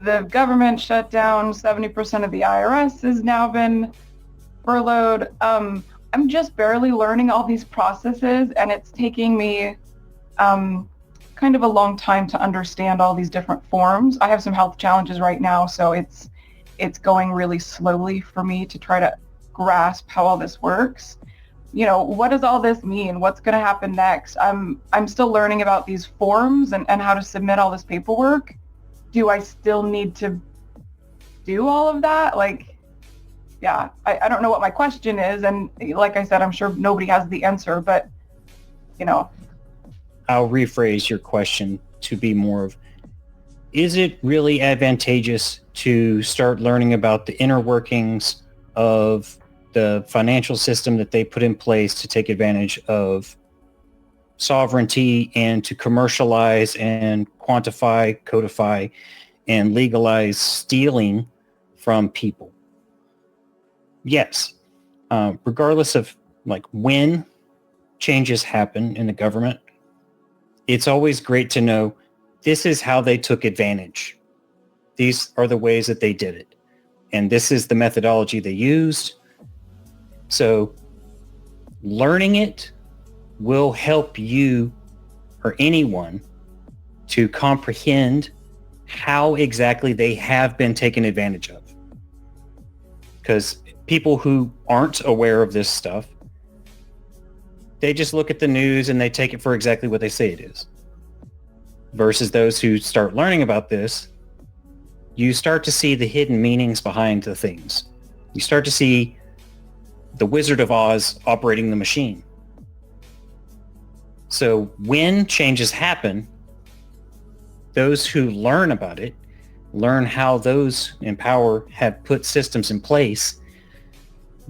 the government shut down. 70% of the IRS has now been furloughed. I'm just barely learning all these processes, and it's taking me kind of a long time to understand all these different forms. I have some health challenges right now, so it's going really slowly for me to try to grasp how all this works. What does all this mean? What's going to happen next? I'm still learning about these forms and how to submit all this paperwork. Do I still need to do all of that? Yeah, I don't know what my question is. And like I said, I'm sure nobody has the answer, but, I'll rephrase your question to be more of, is it really advantageous to start learning about the inner workings of the financial system that they put in place to take advantage of sovereignty and to commercialize and quantify, codify, and legalize stealing from people? Yes. Regardless of when changes happen in the government, it's always great to know this is how they took advantage. These are the ways that they did it. And this is the methodology they used. So learning it will help you or anyone to comprehend how exactly they have been taken advantage of. Because people who aren't aware of this stuff, they just look at the news and they take it for exactly what they say it is. Versus those who start learning about this, you start to see the hidden meanings behind the things. You start to see the Wizard of Oz operating the machine. So when changes happen, those who learn about it, learn how those in power have put systems in place,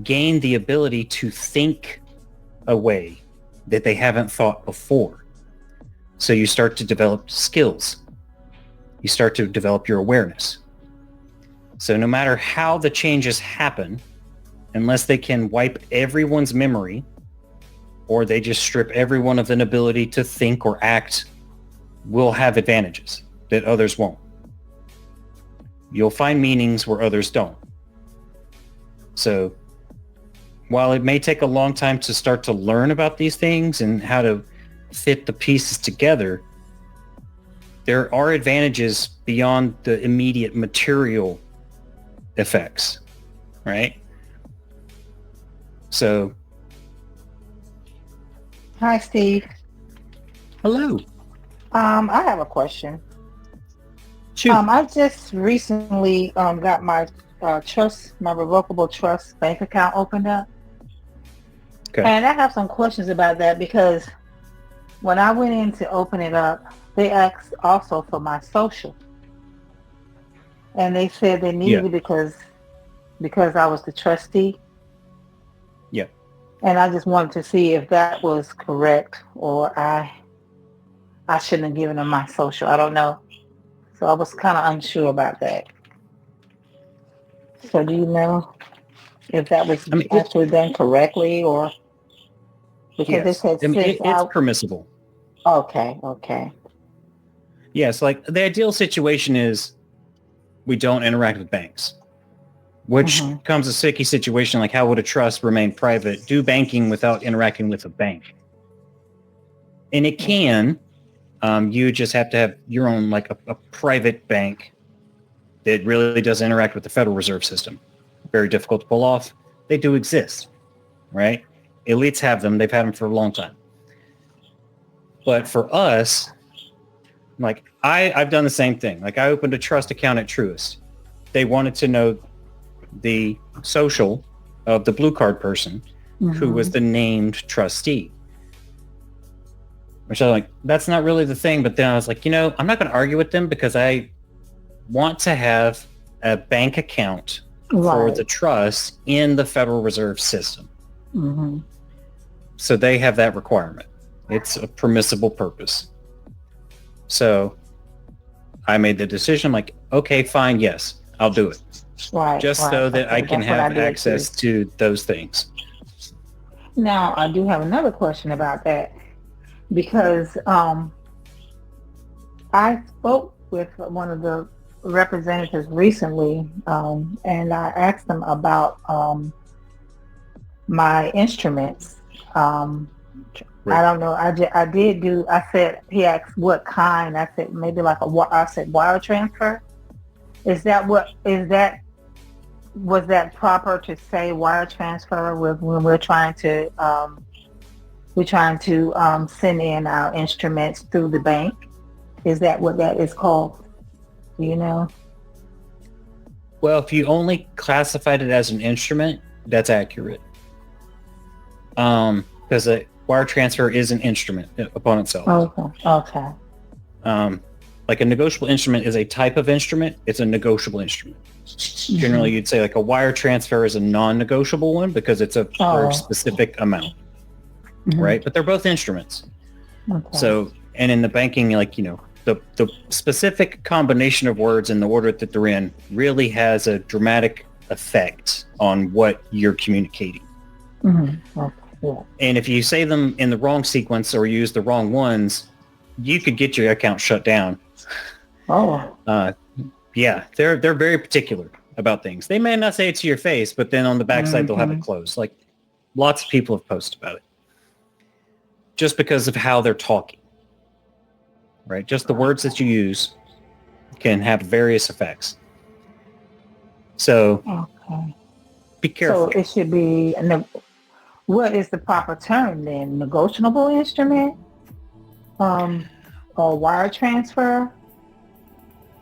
gain the ability to think a way that they haven't thought before. So you start to develop skills. You start to develop your awareness. So no matter how the changes happen, unless they can wipe everyone's memory or they just strip everyone of an ability to think or act, will have advantages that others won't. You'll find meanings where others don't. So while it may take a long time to start to learn about these things and how to fit the pieces together, there are advantages beyond the immediate material effects, right? So. Hi, Steve. Hello. I have a question. Shoot. I just recently got my my revocable trust bank account opened up. Okay. And I have some questions about that because when I went in to open it up, they asked also for my social. And they said they needed it because I was the trustee. Yeah. And I just wanted to see if that was correct or I shouldn't have given them my social. I don't know. So I was kind of unsure about that. So do you know if that was actually done correctly or because they said it's permissible. Okay. Yes, the ideal situation is we don't interact with banks, which becomes a sticky situation. How would a trust remain private? Do banking without interacting with a bank? And it can. You just have to have your own, a private bank that really does interact with the Federal Reserve System. Very difficult to pull off. They do exist, right? Elites have them. They've had them for a long time. But for us, I've done the same thing. I opened a trust account at Truist. They wanted to know the social of the blue card person who was the named trustee. Which I was that's not really the thing. But then I was I'm not going to argue with them because I want to have a bank account for the trust in the Federal Reserve System. So they have that requirement. It's a permissible purpose. So I made the decision. Okay, fine. Yes, I'll do it. So that I can have access to those things. Now, I do have another question about that because I spoke with one of the representatives recently, and I asked them about my instruments. I Right. don't know. I did do. I said he asked what kind. I said maybe like I said wire transfer. Is that what? Is that was that proper to say wire transfer with when we're trying to send in our instruments through the bank? Is that what that is called? Do you know? Well, if you only classified it as an instrument, that's accurate. Because a wire transfer is an instrument upon itself. Okay. Okay. Like a negotiable instrument is a type of instrument. It's a negotiable instrument. Generally, you'd say like a wire transfer is a non-negotiable one because it's for a specific amount, right? But they're both instruments. Okay. So, and in the banking, like, the specific combination of words and the order that they're in really has a dramatic effect on what you're communicating. Okay. Yeah. And if you say them in the wrong sequence or use the wrong ones, you could get your account shut down. Oh. Yeah, they're very particular about things. They may not say it to your face, but then on the backside they'll have it closed. Like lots of people have posted about it. Just because of how they're talking. Right? Just the words that you use can have various effects. So be careful. So it should be what is the proper term then? Negotiable instrument? Or wire transfer?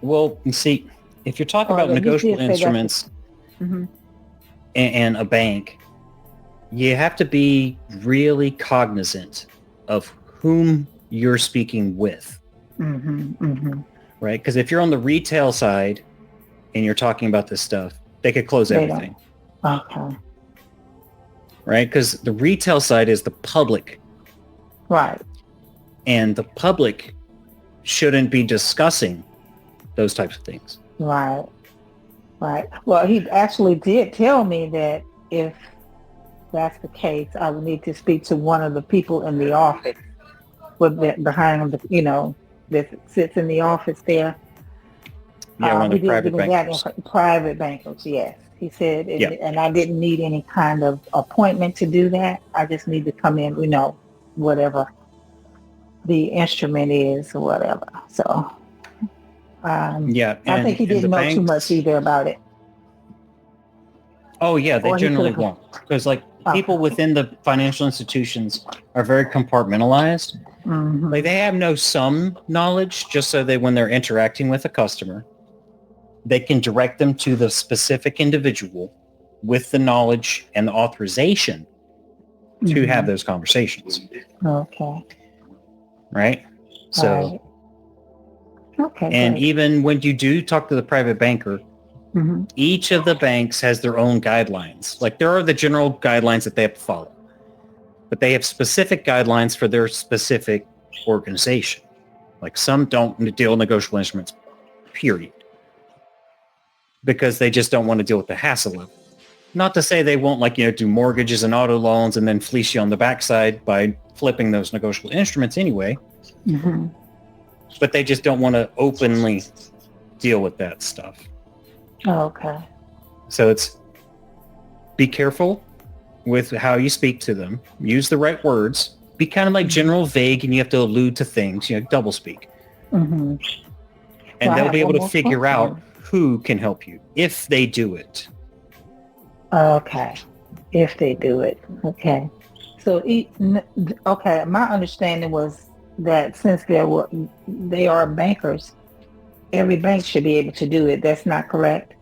Well, you see, if you're talking about negotiable instruments and a bank, you have to be really cognizant of whom you're speaking with. Right? Because if you're on the retail side and you're talking about this stuff, they could close everything. Okay. Right? Because the retail side is the public. Right. And the public shouldn't be discussing those types of things. Right. Right. Well, he actually did tell me that if that's the case, I would need to speak to one of the people in the office behind the, that sits in the office there. Yeah, one of the private bankers. Private bankers, yes. He said, and I didn't need any kind of appointment to do that. I just need to come in, whatever the instrument is or whatever. So, I think he didn't know too much either about it. Oh, yeah, they generally won't. Because, people within the financial institutions are very compartmentalized. Like, they have some knowledge just so that when they're interacting with a customer, they can direct them to the specific individual with the knowledge and the authorization to have those conversations. Okay. Right? So, okay. And great. even when you do talk to the private banker, each of the banks has their own guidelines. Like there are the general guidelines that they have to follow, but they have specific guidelines for their specific organization. Like some don't deal with negotiable instruments, period. Because they just don't want to deal with the hassle of it. Not to say they won't do mortgages and auto loans and then fleece you on the backside by flipping those negotiable instruments anyway. But they just don't want to openly deal with that stuff. Okay. So be careful with how you speak to them. Use the right words. Be kind of general vague and you have to allude to things, double speak. And they'll be able to figure out who can help you if they do it. Okay. If they do it. Okay. So, my understanding was that since they are bankers, every bank should be able to do it. That's not correct?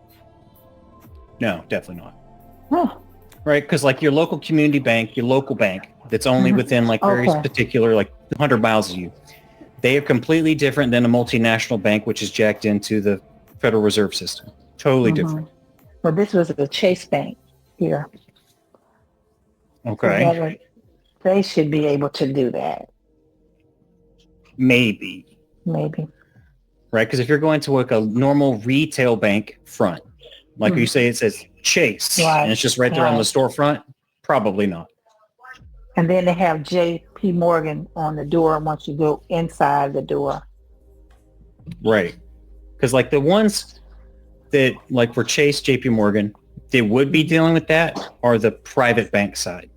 No, definitely not. Oh. Right? Because your local community bank, your local bank that's only within very particular 100 miles of you, they are completely different than a multinational bank which is jacked into the Federal Reserve System. Totally different. Well, this was a Chase Bank here. Okay. So they should be able to do that. Maybe. Right? Because if you're going to a normal retail bank front, you say it says Chase, and it's just right there on the storefront, probably not. And then they have J.P. Morgan on the door once you go inside the door. Right. Because like the ones that like were Chase, JP Morgan, they would be dealing with that are the private bank side.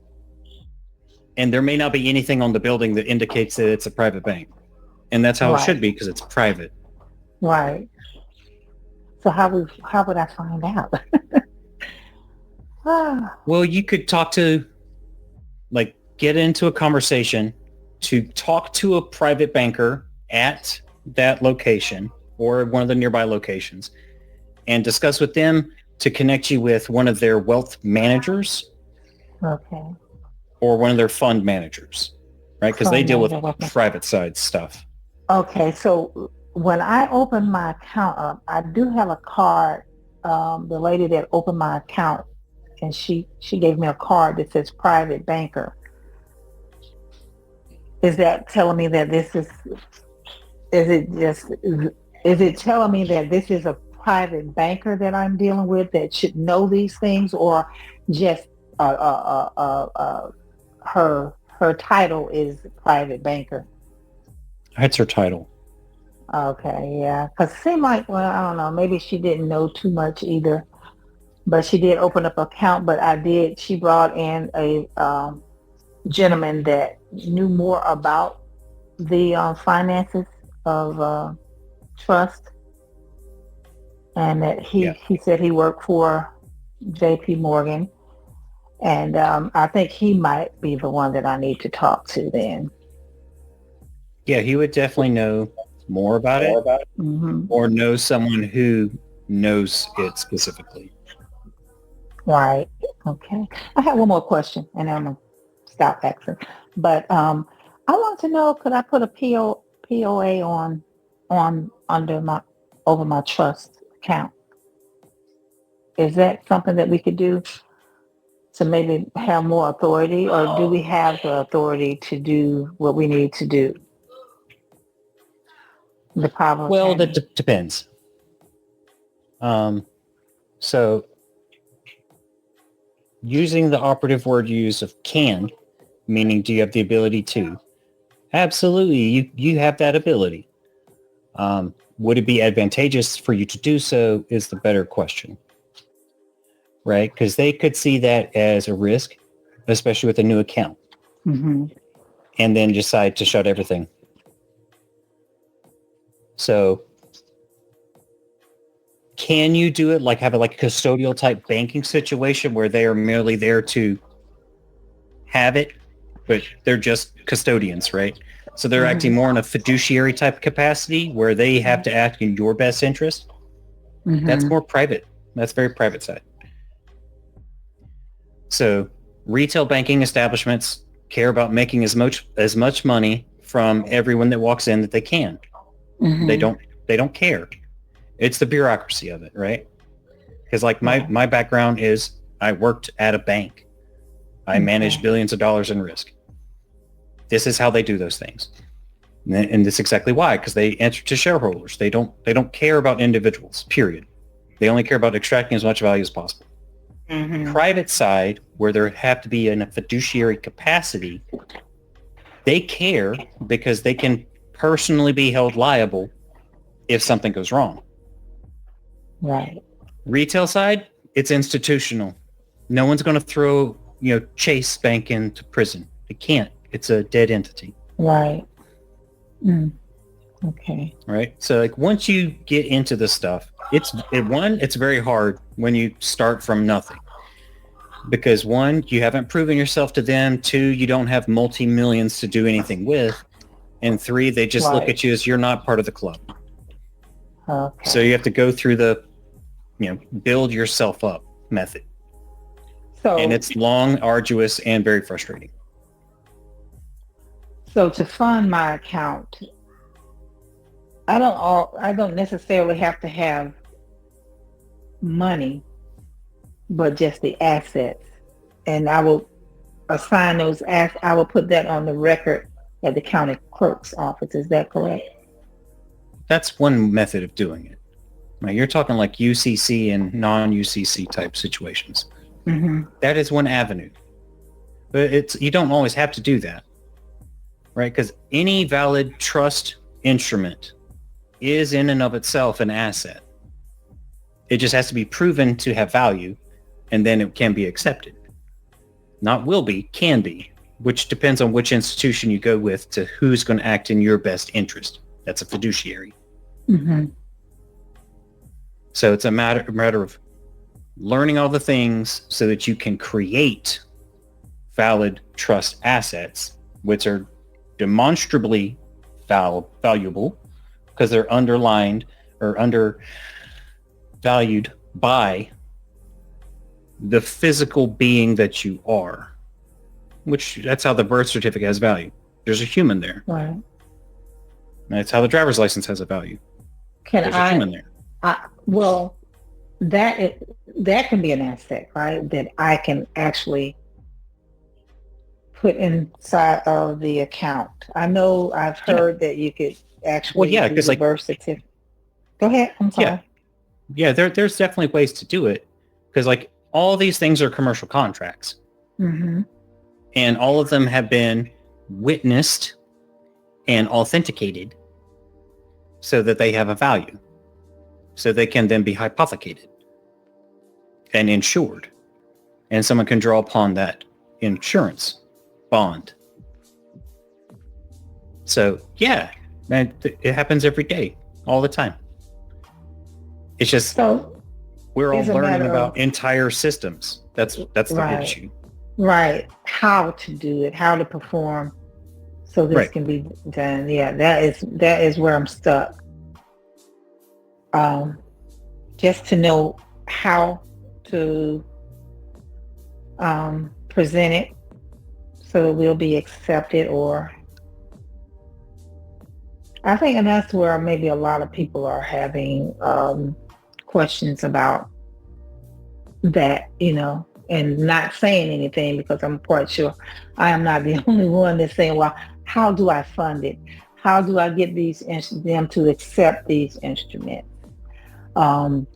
And there may not be anything on the building that indicates that it's a private bank. And that's how it should be because it's private. Right. So how would I find out? Well, you could talk to, like, get into a conversation to talk to a private banker at that location or one of the nearby locations and discuss with them to connect you with one of their wealth managers. Okay. Or one of their fund managers, right? Because they deal with private side stuff. Okay, so when I open my account up, I do have a card. The lady that opened my account, and she gave me a card that says private banker. Is that telling me that this is it telling me that this is a private banker that I'm dealing with that should know these things, or just her title is private banker? That's her title. Okay, yeah. Because it seemed like, well, I don't know, maybe she didn't know too much either. But she did open up an account, she brought in a gentleman that knew more about the finances of trust. And that he said he worked for JP Morgan. And I think he might be the one that I need to talk to then. Yeah, he would definitely know more about it, Mm-hmm. or know someone who knows it specifically. Right. Okay. I have one more question, and then I'm going to stop asking. But I want to know, could I put a POA on over my trust account? Is that something that we could do to maybe have more authority, or do we have the authority to do what we need to do? The problem. Well, that depends. So using the operative word use of can, meaning do you have the ability to? Absolutely, you have that ability. Would it be advantageous for you to do so is the better question, right? Because they could see that as a risk, especially with a new account, Mm-hmm. and then decide to shut everything. So can you do it like have it like a custodial type banking situation where they are merely there to have it, but they're just custodians, right? So they're acting more in a fiduciary type capacity where they have to act in your best interest. Mm-hmm. That's more private. That's very private side. So retail banking establishments care about making as much money from everyone that walks in that they can. Mm-hmm. They don't care. It's the bureaucracy of it, right? Because like my background is I worked at a bank. I managed billions of dollars in risk. This is how they do those things. And that's exactly why, because they answer to shareholders. They don't care about individuals, period. They only care about extracting as much value as possible. Mm-hmm. Private side, where there have to be in a fiduciary capacity, they care because they can personally be held liable if something goes wrong. Right. Retail side, it's institutional. No one's going to throw, Chase Bank into prison. They can't. It's a dead entity. Right. Mm. Okay. Right. So like once you get into this stuff, it's very hard when you start from nothing. Because one, you haven't proven yourself to them. Two, you don't have multi-millions to do anything with. And three, they just look at you as you're not part of the club. Okay. So you have to go through the, build yourself up method. And it's long, arduous, and very frustrating. So to fund my account, I don't necessarily have to have money, but just the assets. And I will assign those I will put that on the record at the county clerk's office. Is that correct? That's one method of doing it. Now, you're talking like UCC and non-UCC type situations. Mm-hmm. That is one avenue. But you don't always have to do that, right? Because any valid trust instrument is in and of itself an asset. It just has to be proven to have value, and then it can be accepted. Not will be, can be, which depends on which institution you go with to who's going to act in your best interest. That's a fiduciary. Mm-hmm. So it's a matter of learning all the things so that you can create valid trust assets, which are demonstrably valuable because they're underlined or undervalued by the physical being that you are, which that's how the birth certificate has value. There's a human there. Right. That's how the driver's license has a value. There's a human there. Well, that can be an asset, right? That I can actually put inside of the account. I know I've heard that you could actually do the birth certificate. Go ahead. I'm sorry. Yeah, there's definitely ways to do it because like all these things are commercial contracts. Mm-hmm. And all of them have been witnessed and authenticated so that they have a value. So they can then be hypothecated and insured. And someone can draw upon that insurance bond. So, yeah, man, it happens every day, all the time. It's just we're all learning about entire systems. That's the issue. Right. How to do it, how to perform so this can be done. Yeah, that is where I'm stuck. Just to know how to present it so that we'll be accepted, or I think, and that's where maybe a lot of people are having questions about that, and not saying anything because I'm quite sure I am not the only one that's saying, well, how do I fund it? How do I get them to accept these instruments? To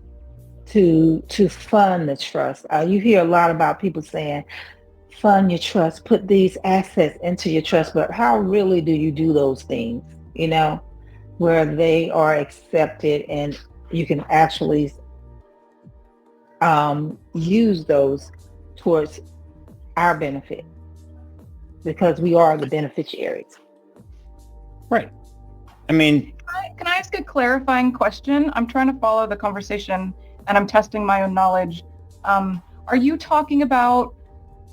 fund the trust. You hear a lot about people saying, fund your trust, put these assets into your trust, but how really do you do those things, where they are accepted and you can actually use those towards our benefit because we are the beneficiaries. Right. I mean, can I ask a clarifying question? I'm trying to follow the conversation and I'm testing my own knowledge. Are you talking about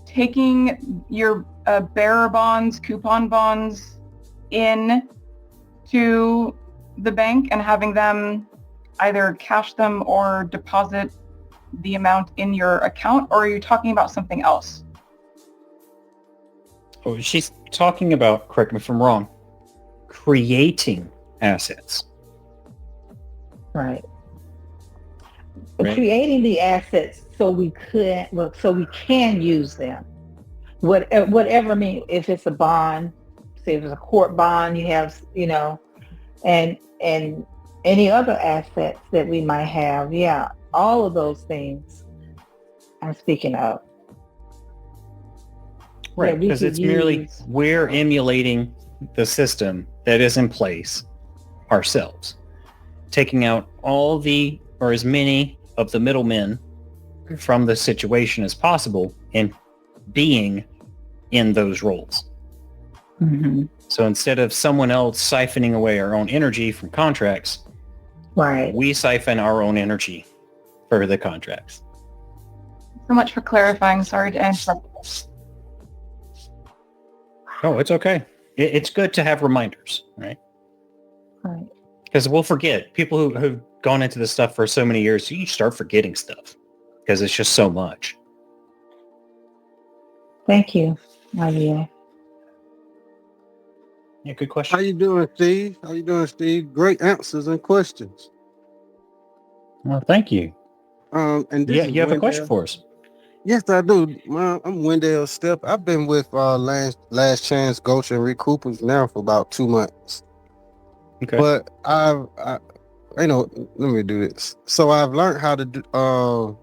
taking your bearer bonds, coupon bonds in to the bank and having them either cash them or deposit the amount in your account, or are you talking about something else? Oh, she's talking about, correct me if I'm wrong, creating assets. Right. Creating the assets so we can use them. Whatever, I mean, if it's a bond, say if it's a court bond, you have, and any other assets that we might have. Yeah, all of those things I'm speaking of. Right, because it's merely we're emulating the system that is in place ourselves, taking out all the, or as many of the middlemen from the situation as possible and being in those roles. Mm-hmm. So instead of someone else siphoning away our own energy from contracts, we siphon our own energy for the contracts. So much for clarifying. Sorry to interrupt. Oh, it's okay. It's good to have reminders, right? Right. Because we'll forget. People who've gone into this stuff for so many years, you start forgetting stuff because it's just so much. Thank you, Maria. Yeah, good question. How you doing, Steve? Great answers and questions. Well, thank you. And you have a question for us? Yes, I do. I'm Wendell Step. I've been with Last Chance Gulch and RECOUPERS now for about 2 months. Okay. But let me do this. So I've learned how to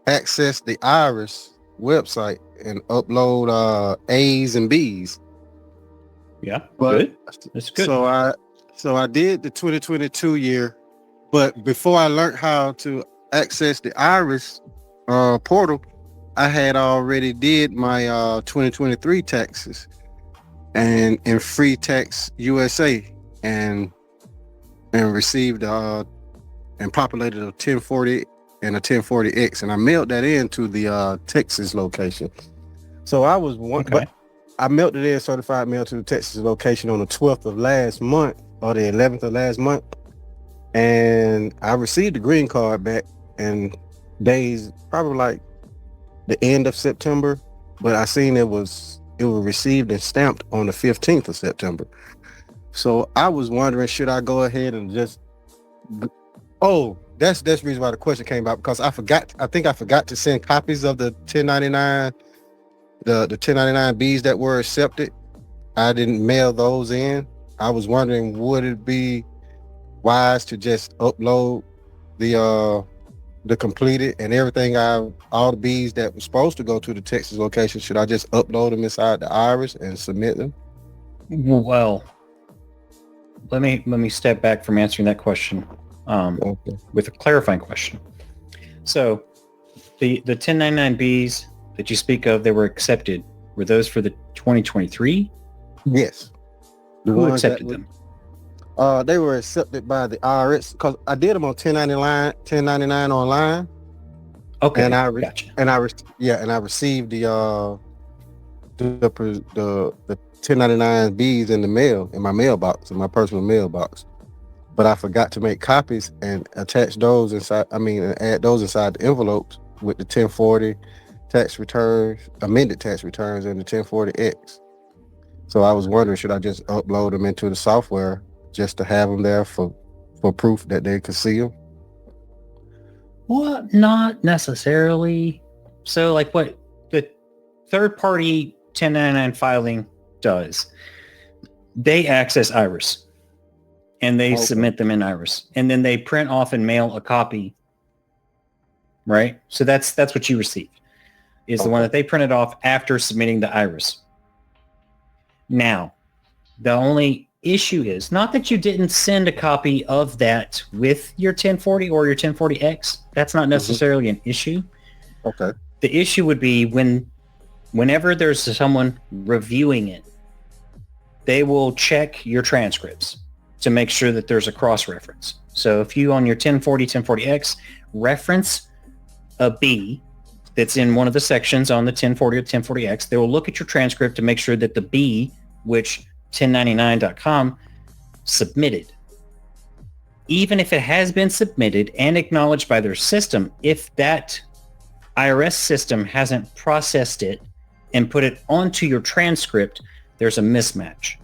access the IRIS website and upload A's and B's. Yeah, but good. That's good. So I did the 2022 year, but before I learned how to access the Iris portal, I had already did my 2023 taxes and in Free Tax USA and received and populated a 1040 and a 1040X, and I mailed that in to the Texas location. So I was one, Okay. but I mailed it in certified mail to the Texas location on the 12th of last month or the 11th of last month, and I received the green card back in days, probably like the end of September, but I seen it was received and stamped on the 15th of September. So I was wondering, should I go ahead and just that's the reason why the question came out, because I think I forgot to send copies of the 1099 the 1099Bs that were accepted. I didn't mail those in. I was wondering, would it be wise to just upload the completed and everything, all the Bs that were supposed to go to the Texas location, should I just upload them inside the Iris and submit them? Well, let me step back from answering that question with a clarifying question. So the 1099Bs that you speak of that were accepted, were those for the 2023? Yes. Who accepted them? They were accepted by the IRS because I did them on 1099 online. Okay, and I gotcha. and I received the 1099Bs in the mail, in my mailbox, in my personal mailbox. But I forgot to make copies and attach those inside. And add those inside the envelopes with the 1040 tax returns, amended tax returns, and the 1040X. So I was wondering, should I just upload them into the software just to have them there for proof that they could see them? Well, not necessarily. So like what the third-party 1099 filing does, they access Iris and they submit them in Iris, and then they print off and mail a copy, right? So that's what you received, is the one that they printed off after submitting the Iris. Now, the only issue is not that you didn't send a copy of that with your 1040 or your 1040X. That's not necessarily an issue. Okay. The issue would be whenever there's someone reviewing it, they will check your transcripts to make sure that there's a cross-reference. So if you on your 1040, 1040X reference a B that's in one of the sections on the 1040 or 1040X, they will look at your transcript to make sure that the B, which 1099.com submitted, even if it has been submitted and acknowledged by their system, if that IRS system hasn't processed it and put it onto your transcript, there's a mismatch.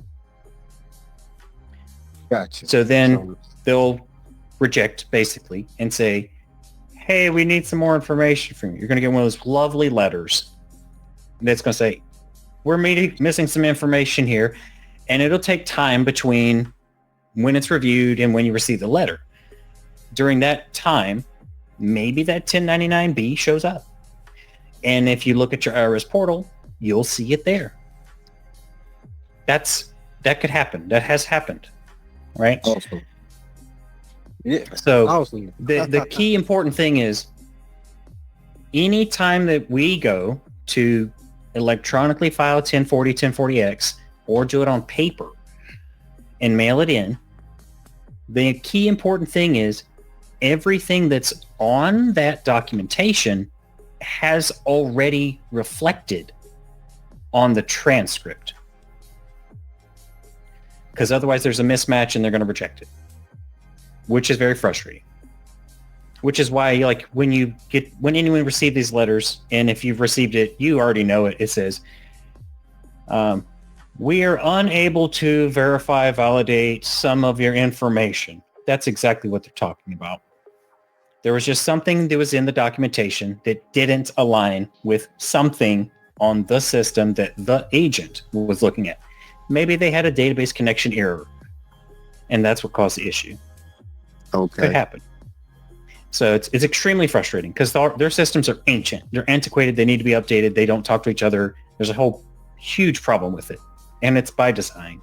Gotcha. So then they'll reject basically and say, hey, we need some more information from you. You're going to get one of those lovely letters that's going to say, we're missing some information here. And it'll take time between when it's reviewed and when you receive the letter. During that time, maybe that 1099B shows up. And if you look at your IRS portal, you'll see it there. That could happen. That has happened, right? Awesome. Yeah. So awesome. The key important thing is any time that we go to electronically file 1040, 1040X, or do it on paper and mail it in, the key important thing is everything that's on that documentation has already reflected on the transcript. Because otherwise there's a mismatch and they're going to reject it, which is very frustrating. Which is why, like, when anyone receives these letters, and if you've received it, you already know it. It says, we are unable to verify, validate some of your information. That's exactly what they're talking about. There was just something that was in the documentation that didn't align with something on the system that the agent was looking at. Maybe they had a database connection error, and that's what caused the issue. Okay. Could happen. So it's extremely frustrating because their systems are ancient. They're antiquated. They need to be updated. They don't talk to each other. There's a whole huge problem with it. And it's by design.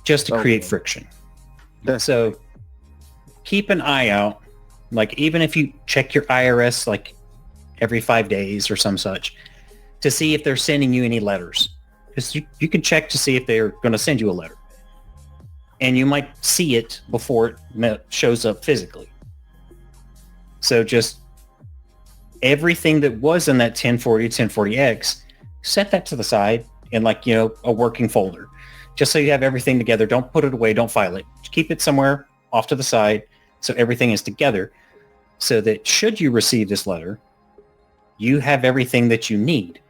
just to create Okay. friction. That's So keep an eye out. Like even if you check your IRS like every 5 days or some such to see if they're sending you any letters. Because you can check to see if they're going to send you a letter. And you might see it before it shows up physically. So just everything that was in that 1040, 1040X, set that to the side in like, a working folder. Just so you have everything together. Don't put it away. Don't file it. Just keep it somewhere off to the side so everything is together so that should you receive this letter, you have everything that you need.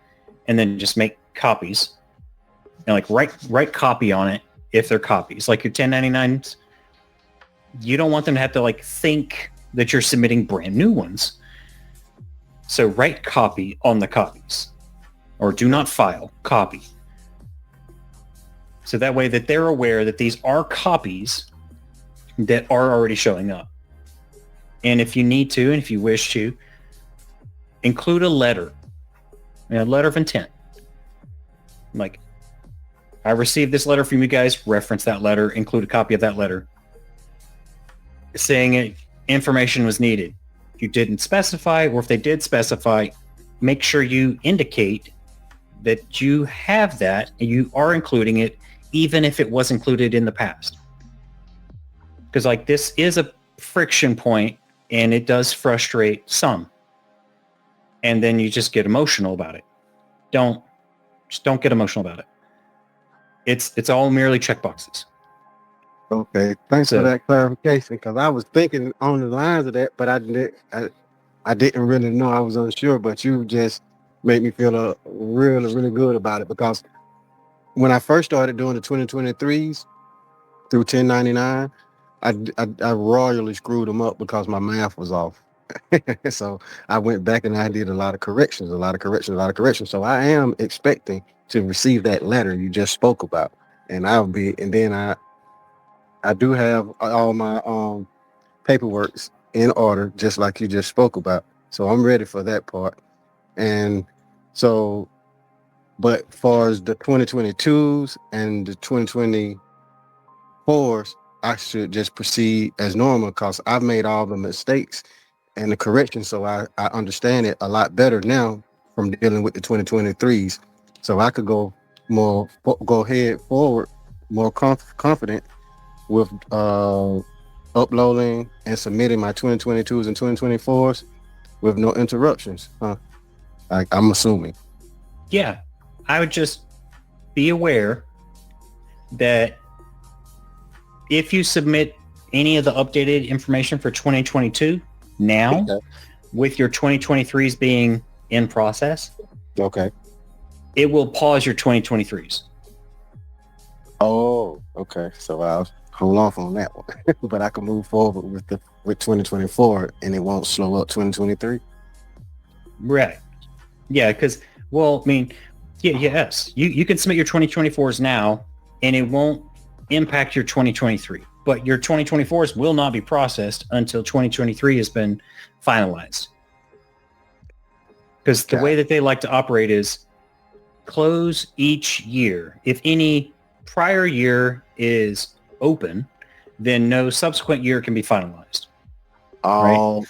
And then just make copies and like write copy on it if they're copies. Like your 1099s, you don't want them to have to like think that you're submitting brand new ones. So write copy on the copies or do not file copy. So that way that they're aware that these are copies that are already showing up. And if you need to, and if you wish to, include a letter of intent. Like, I received this letter from you guys, reference that letter, include a copy of that letter. Saying information was needed. If you didn't specify, or if they did specify, make sure you indicate that you have that and you are including it, even if it was included in the past. Because like this is a friction point and it does frustrate some. And then you just get emotional about it. Don't get emotional about it. It's all merely checkboxes. okay. Thanks So- for that clarification, because I was thinking on the lines of that, but I didn't really know. I was unsure, but you just made me feel really, really good about it, because when I first started doing the 2023s through 1099, I royally screwed them up because my math was off. So I went back and I did a lot of corrections. So I am expecting to receive that letter you just spoke about, and then I do have all my paperwork in order, just like you just spoke about. So I'm ready for that part. And so, but far as the 2022s and the 2024s, I should just proceed as normal because I've made all the mistakes and the corrections. So I understand it a lot better now from dealing with the 2023s. So I could go ahead forward, more confident with uploading and submitting my 2022s and 2024s with no interruptions. I'm assuming. Yeah, I would just be aware that if you submit any of the updated information for 2022 now, Okay. with your 2023s being in process, Okay. it will pause your 2023s. Oh, okay. So I'll hold off on that one, but I can move forward with 2024, and it won't slow up 2023. Right. Yeah, because, well, I mean, yes, you can submit your 2024s now, and it won't impact your 2023. But your 2024s will not be processed until 2023 has been finalized. Because the way that they like to operate is close each year. If any prior year is open, then no subsequent year can be finalized. Oh,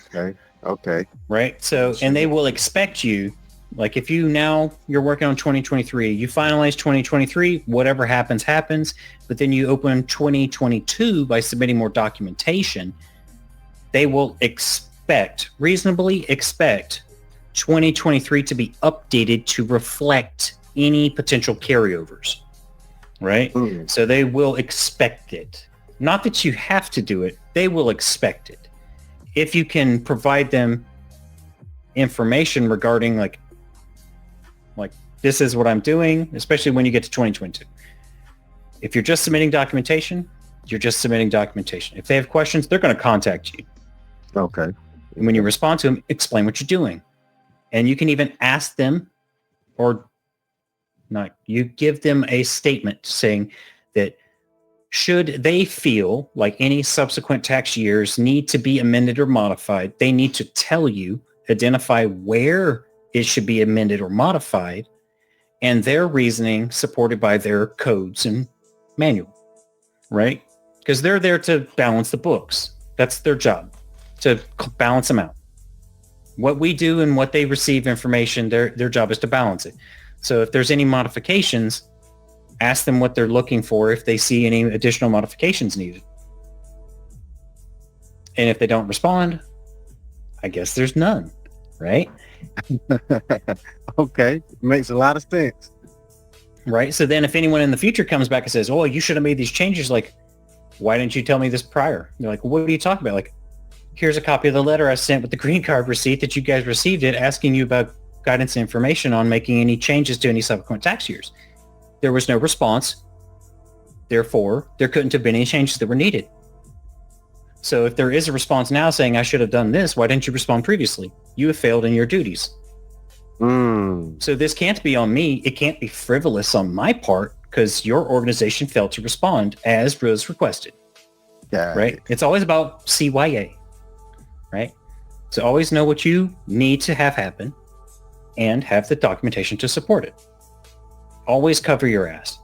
okay. Right? So, and they will expect you, like if you're working on 2023, you finalize 2023, whatever happens, but then you open 2022 by submitting more documentation, they will reasonably expect 2023 to be updated to reflect any potential carryovers, right? Mm. So they will expect it. Not that you have to do it. They will expect it. If you can provide them information regarding like this is what I'm doing, especially when you get to 2022. If you're just submitting documentation, you're just submitting documentation. If they have questions, they're going to contact you. Okay. And when you respond to them, explain what you're doing. And you can even ask them or not, you give them a statement saying that should they feel like any subsequent tax years need to be amended or modified, they need to tell you, identify where it should be amended or modified, and their reasoning supported by their codes and manual. right? Because they're there to balance the books. That's their job, to balance them out. What we do and what they receive information, their job is to balance it. So if there's any modifications, ask them what they're looking for if they see any additional modifications needed. And if they don't respond, I guess there's none, right? Okay, makes a lot of sense. Right. So then if anyone in the future comes back and says, oh, you should have made these changes, like, why didn't you tell me this prior? They're like, what are you talking about? Like, here's a copy of the letter I sent with the green card receipt that you guys received it, asking you about guidance and information on making any changes to any subsequent tax years. There was no response. Therefore, there couldn't have been any changes that were needed. So if there is a response now saying I should have done this, why didn't you respond previously? You have failed in your duties. So this can't be on me. It can't be frivolous on my part because your organization failed to respond as was requested. Right? It's always about CYA. Right? So always know what you need to have happen and have the documentation to support it. Always cover your ass.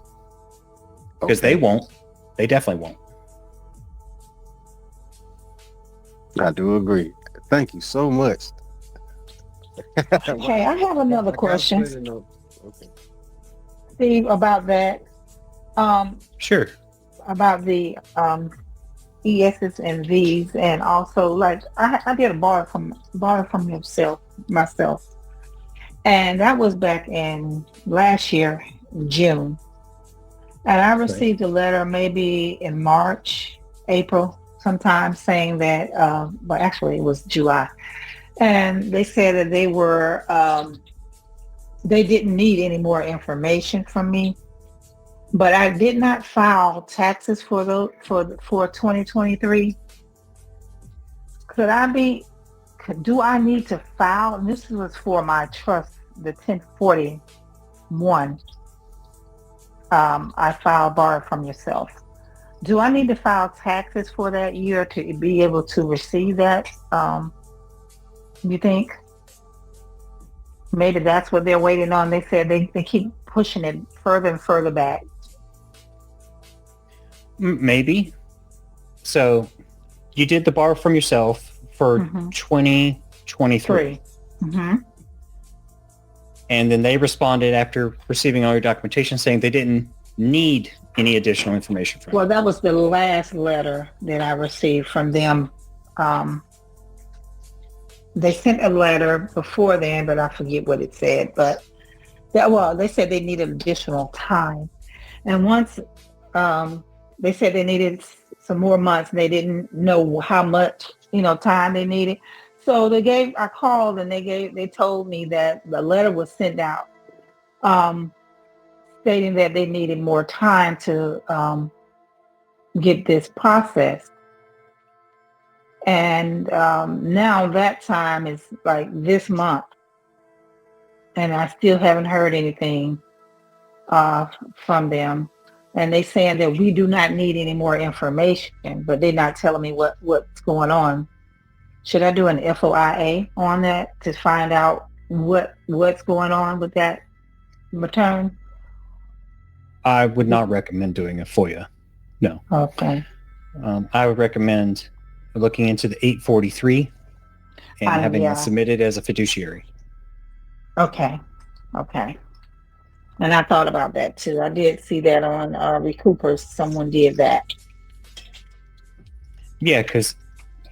Because they won't. They definitely won't. I do agree. Thank you so much. Okay, I have another question, Okay. Steve, about that. Sure. About the ESs and Vs, and also like I did a borrow from myself, and that was back in last year, June, and I received a letter maybe in March, April, sometime saying that, well, actually it was July. And they said that they were, they didn't need any more information from me, but I did not file taxes for 2023. Do I need to file? And this was for my trust, the 1041. I filed borrow from yourself. Do I need to file taxes for that year to be able to receive that? You think? Maybe that's what they're waiting on. They said they keep pushing it further and further back. Maybe. So you did the borrow from yourself for 2023. And then they responded after receiving all your documentation saying they didn't need any additional information from you. Well, that was the last letter that I received from them. They sent a letter before then, but I forget what it said. But they said they needed additional time. And once they said they needed some more months, they didn't know how much, time they needed. So I called and they told me that the letter was sent out, stating that they needed more time to get this processed. And now that time is like this month, and I still haven't heard anything from them. And they saying that we do not need any more information, but they're not telling me what's going on. Should I do an FOIA on that to find out what's going on with that return? I would not recommend doing a FOIA. No. Okay. I would recommend looking into the 843 and having it submitted as a fiduciary. Okay. And I thought about that too. I did see that on RECOUPERS. Someone did that. Yeah, because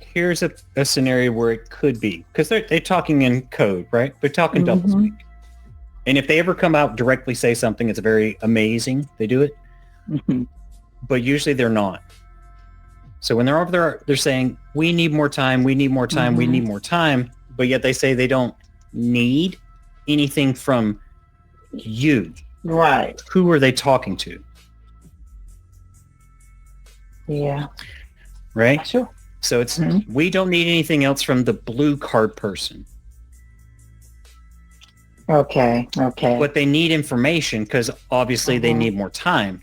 here's a scenario where it could be. Because they're talking in code, right? They're talking doublespeak. And if they ever come out directly say something, it's very amazing. They do it. But usually they're not. So when they're over there, they're saying, we need more time, we need more time, we need more time. But yet they say they don't need anything from you. Right. Who are they talking to? Yeah. Right? Sure. So it's, we don't need anything else from the blue card person. Okay. But they need information because obviously they need more time.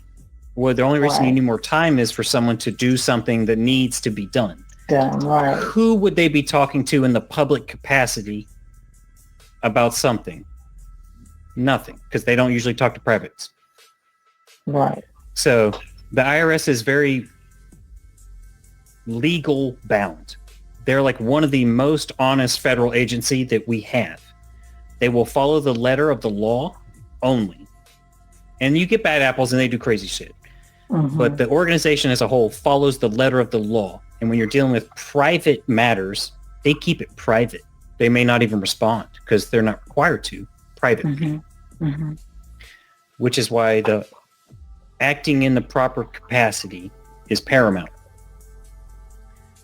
Well, the only reason you need more time is for someone to do something that needs to be done. Right. Who would they be talking to in the public capacity about something? Nothing, because they don't usually talk to privates. Right. So The IRS is very legal bound. They're like one of the most honest federal agency that we have. They will follow the letter of the law only. And you get bad apples and they do crazy shit. But the organization as a whole follows the letter of the law. And when you're dealing with private matters, they keep it private. They may not even respond because they're not required to privately. Which is why the acting in the proper capacity is paramount.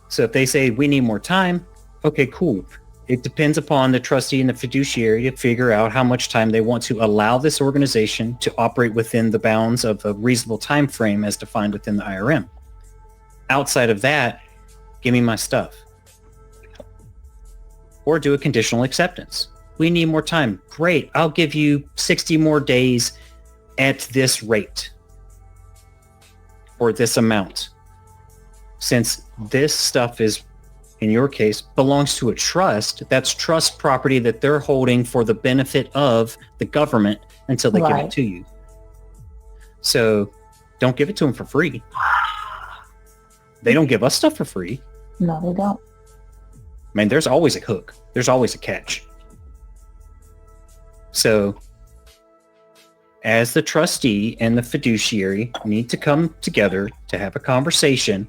So if they say we need more time, okay, cool. It depends upon the trustee and the fiduciary to figure out how much time they want to allow this organization to operate within the bounds of a reasonable time frame as defined within the IRM. Outside of that, give me my stuff. Or do a conditional acceptance. We need more time. Great. I'll give you 60 more days at this rate or this amount. Since this stuff is, in your case, belongs to a trust, that's trust property that they're holding for the benefit of the government until they give it to you. So don't give it to them for free. They don't give us stuff for free. No, they don't. I mean, there's always a hook. There's always a catch. So as the trustee and the fiduciary need to come together to have a conversation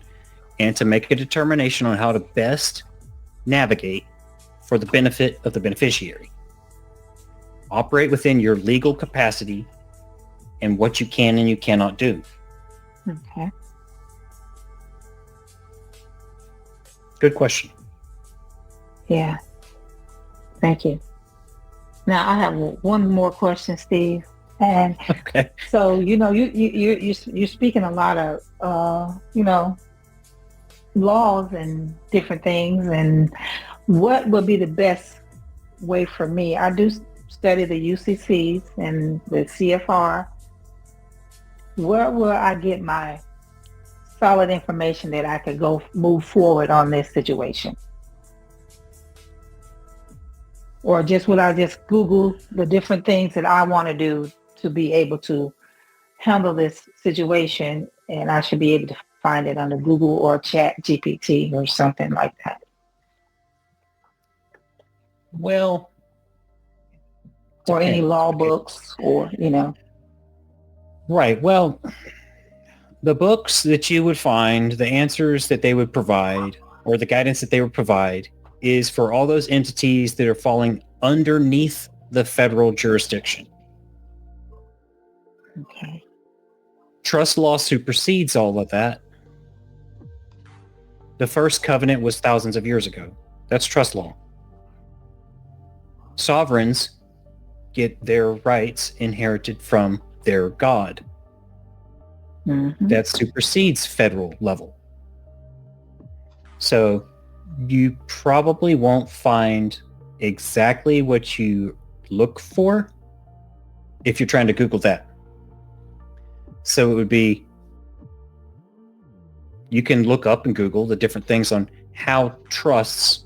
and to make a determination on how to best navigate for the benefit of the beneficiary. Operate within your legal capacity and what you can and you cannot do. Okay. Good question. Yeah. Thank you. Now I have one more question, Steve. And okay. So you're speaking a lot of laws and different things, and what would be the best way for me? I do study the UCCs and the CFR. Where will I get my solid information that I could go move forward on this situation? Or will I just Google the different things that I want to do to be able to handle this situation, and I should be able to find it under Google or Chat GPT or something like that? Well, or any law books, or Right. Well, the books that you would find, the answers that they would provide, or the guidance that they would provide is for all those entities that are falling underneath the federal jurisdiction. Okay. Trust law supersedes all of that. The first covenant was thousands of years ago. That's trust law. Sovereigns get their rights inherited from their God. That supersedes federal level. So you probably won't find exactly what you look for if you're trying to Google that. So it would be, you can look up in Google the different things on how trusts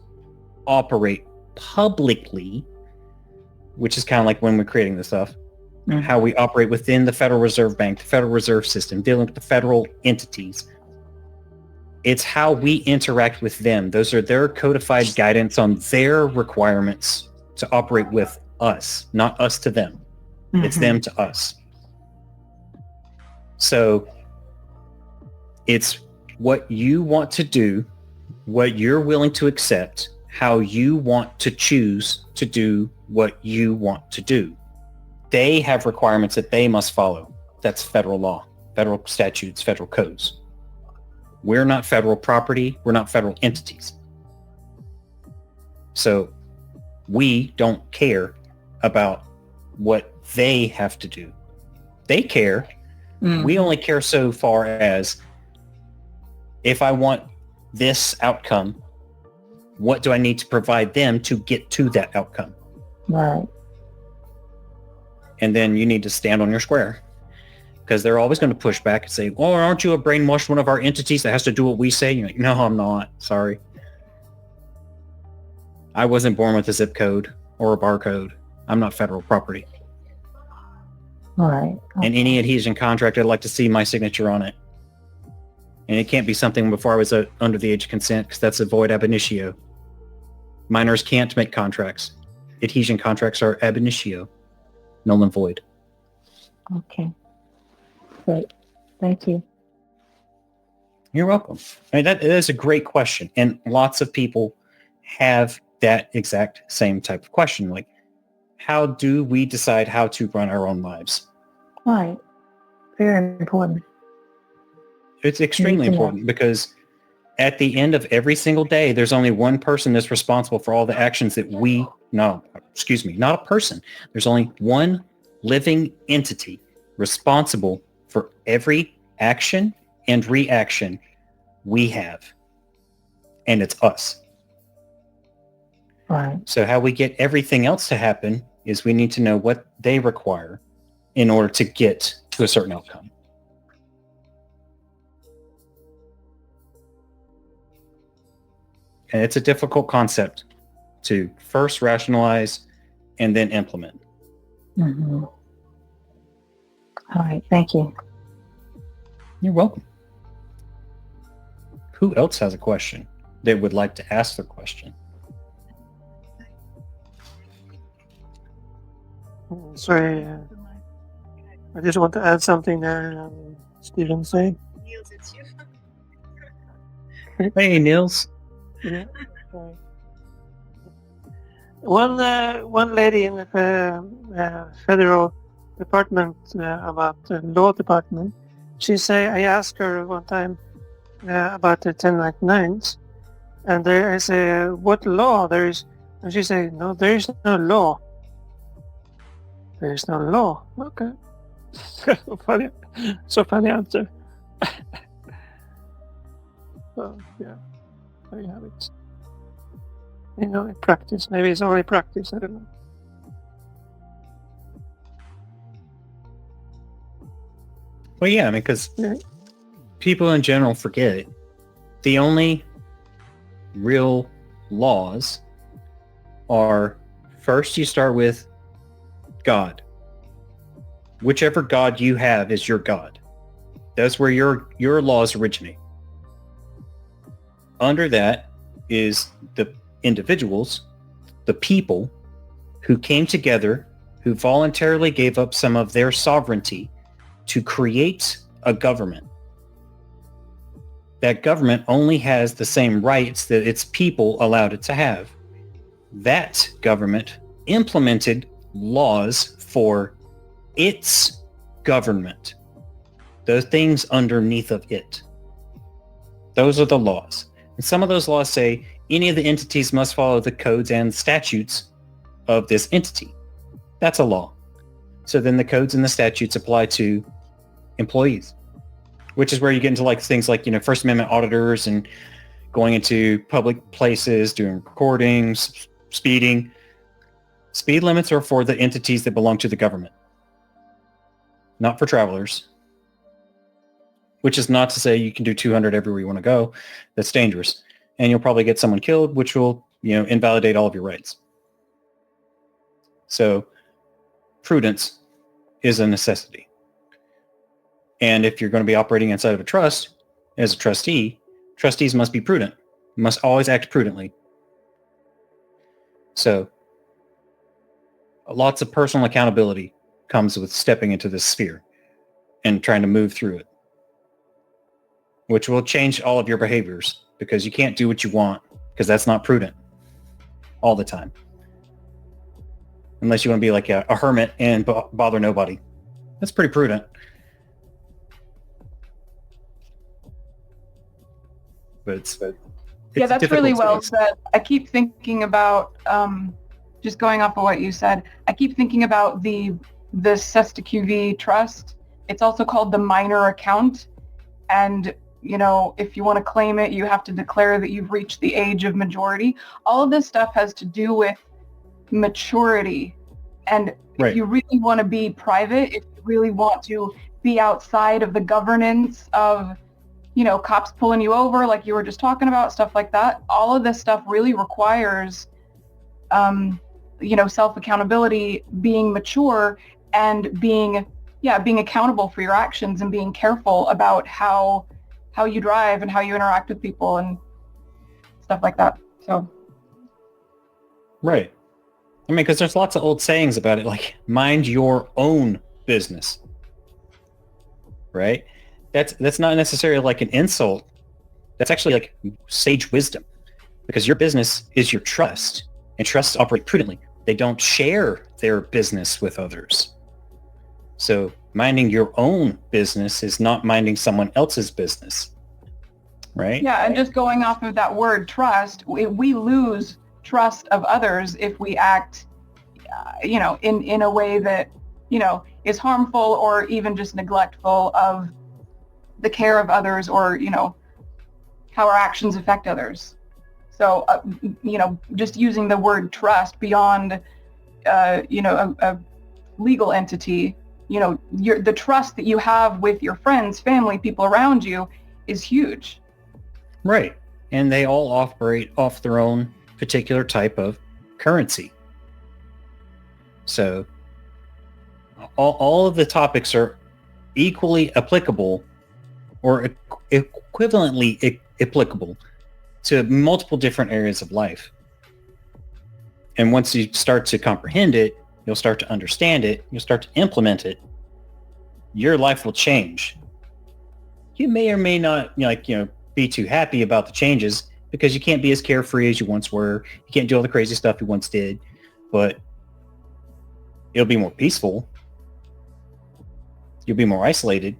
operate publicly, which is kind of like when we're creating this stuff, how we operate within the Federal Reserve Bank, the Federal Reserve System, dealing with the federal entities. It's how we interact with them. Those are their codified guidance on their requirements to operate with us, not us to them. It's them to us. So it's what you want to do, what you're willing to accept, how you want to choose to do what you want to do. They have requirements that they must follow. That's federal law, federal statutes, federal codes. We're not federal property. We're not federal entities. So we don't care about what they have to do. They care. We only care so far as, if I want this outcome, what do I need to provide them to get to that outcome? Right. And then you need to stand on your square, because they're always going to push back and say, "Oh, aren't you a brainwashed one of our entities that has to do what we say?" You're like, "No, I'm not. Sorry. I wasn't born with a zip code or a barcode. I'm not federal property." All right. Okay. And any adhesion contract, I'd like to see my signature on it. And it can't be something before I was under the age of consent, because that's a void ab initio. Minors can't make contracts. Adhesion contracts are ab initio, null and void. Okay. Great. Thank you. You're welcome. I mean, that is a great question. And lots of people have that exact same type of question. Like, how do we decide how to run our own lives? Right. Very important. It's extremely important, because at the end of every single day, there's only one person that's responsible for all the actions that not a person. There's only one living entity responsible for every action and reaction we have. And it's us. Right. So how we get everything else to happen is we need to know what they require in order to get to a certain outcome. And it's a difficult concept to first rationalize and then implement. Mm-hmm. All right. Thank you. You're welcome. Who else has a question that would like to ask their question? Sorry, I just want to add something there. Stephen said. Niels, it's you. Hey, Niels. Yeah. One lady in the federal department about the law department, I asked her one time about the 1099s, and I say, what law there is? And she said, no, there is no law. There is no law. Okay. So funny answer. So yeah, there you have it. In practice, maybe it's only practice. I don't know. Well, yeah, I mean, because people in general forget the only real laws are, first you start with God. Whichever God you have is your God. That's where your laws originate. Under that is the individuals, the people who came together, who voluntarily gave up some of their sovereignty to create a government. That government only has the same rights that its people allowed it to have. That government implemented laws for its government. The things underneath of it. Those are the laws. And some of those laws say any of the entities must follow the codes and statutes of this entity. That's a law. So then the codes and the statutes apply to employees, which is where you get into like things like, First Amendment auditors and going into public places, doing recordings, speeding. Speed limits are for the entities that belong to the government, not for travelers. Which is not to say you can do 200 everywhere you want to go. That's dangerous. And you'll probably get someone killed, which will, invalidate all of your rights. So prudence is a necessity. And if you're going to be operating inside of a trust, as a trustee, trustees must be prudent, must always act prudently. So lots of personal accountability comes with stepping into this sphere and trying to move through it, which will change all of your behaviors, because you can't do what you want, because that's not prudent all the time. Unless you want to be like a hermit and bother nobody. That's pretty prudent. But it's that's really well said. I keep thinking about, just going off of what you said, I keep thinking about the Sesta QV trust. It's also called the minor account. And if you want to claim it, you have to declare that you've reached the age of majority. All of this stuff has to do with maturity. And if you really want to be private, if you really want to be outside of the governance of, cops pulling you over, like you were just talking about, stuff like that, all of this stuff really requires, self-accountability, being mature, and being accountable for your actions, and being careful about how how you drive and how you interact with people and stuff like that. So. Right. I mean, because there's lots of old sayings about it, like mind your own business. Right? That's not necessarily like an insult. That's actually like sage wisdom, because your business is your trust, and trusts operate prudently. They don't share their business with others. So minding your own business is not minding someone else's business. Right? Yeah, and just going off of that word trust, we lose trust of others if we act, in a way that, is harmful or even just neglectful of the care of others, or, how our actions affect others. So, just using the word trust beyond, a legal entity, the trust that you have with your friends, family, people around you is huge. Right. And they all operate off their own particular type of currency. So all of the topics are equally applicable or equivalently applicable to multiple different areas of life. And once you start to comprehend it, you'll start to understand it, you'll start to implement it, your life will change. You may or may not be too happy about the changes, because you can't be as carefree as you once were. You can't do all the crazy stuff you once did, but it'll be more peaceful. You'll be more isolated.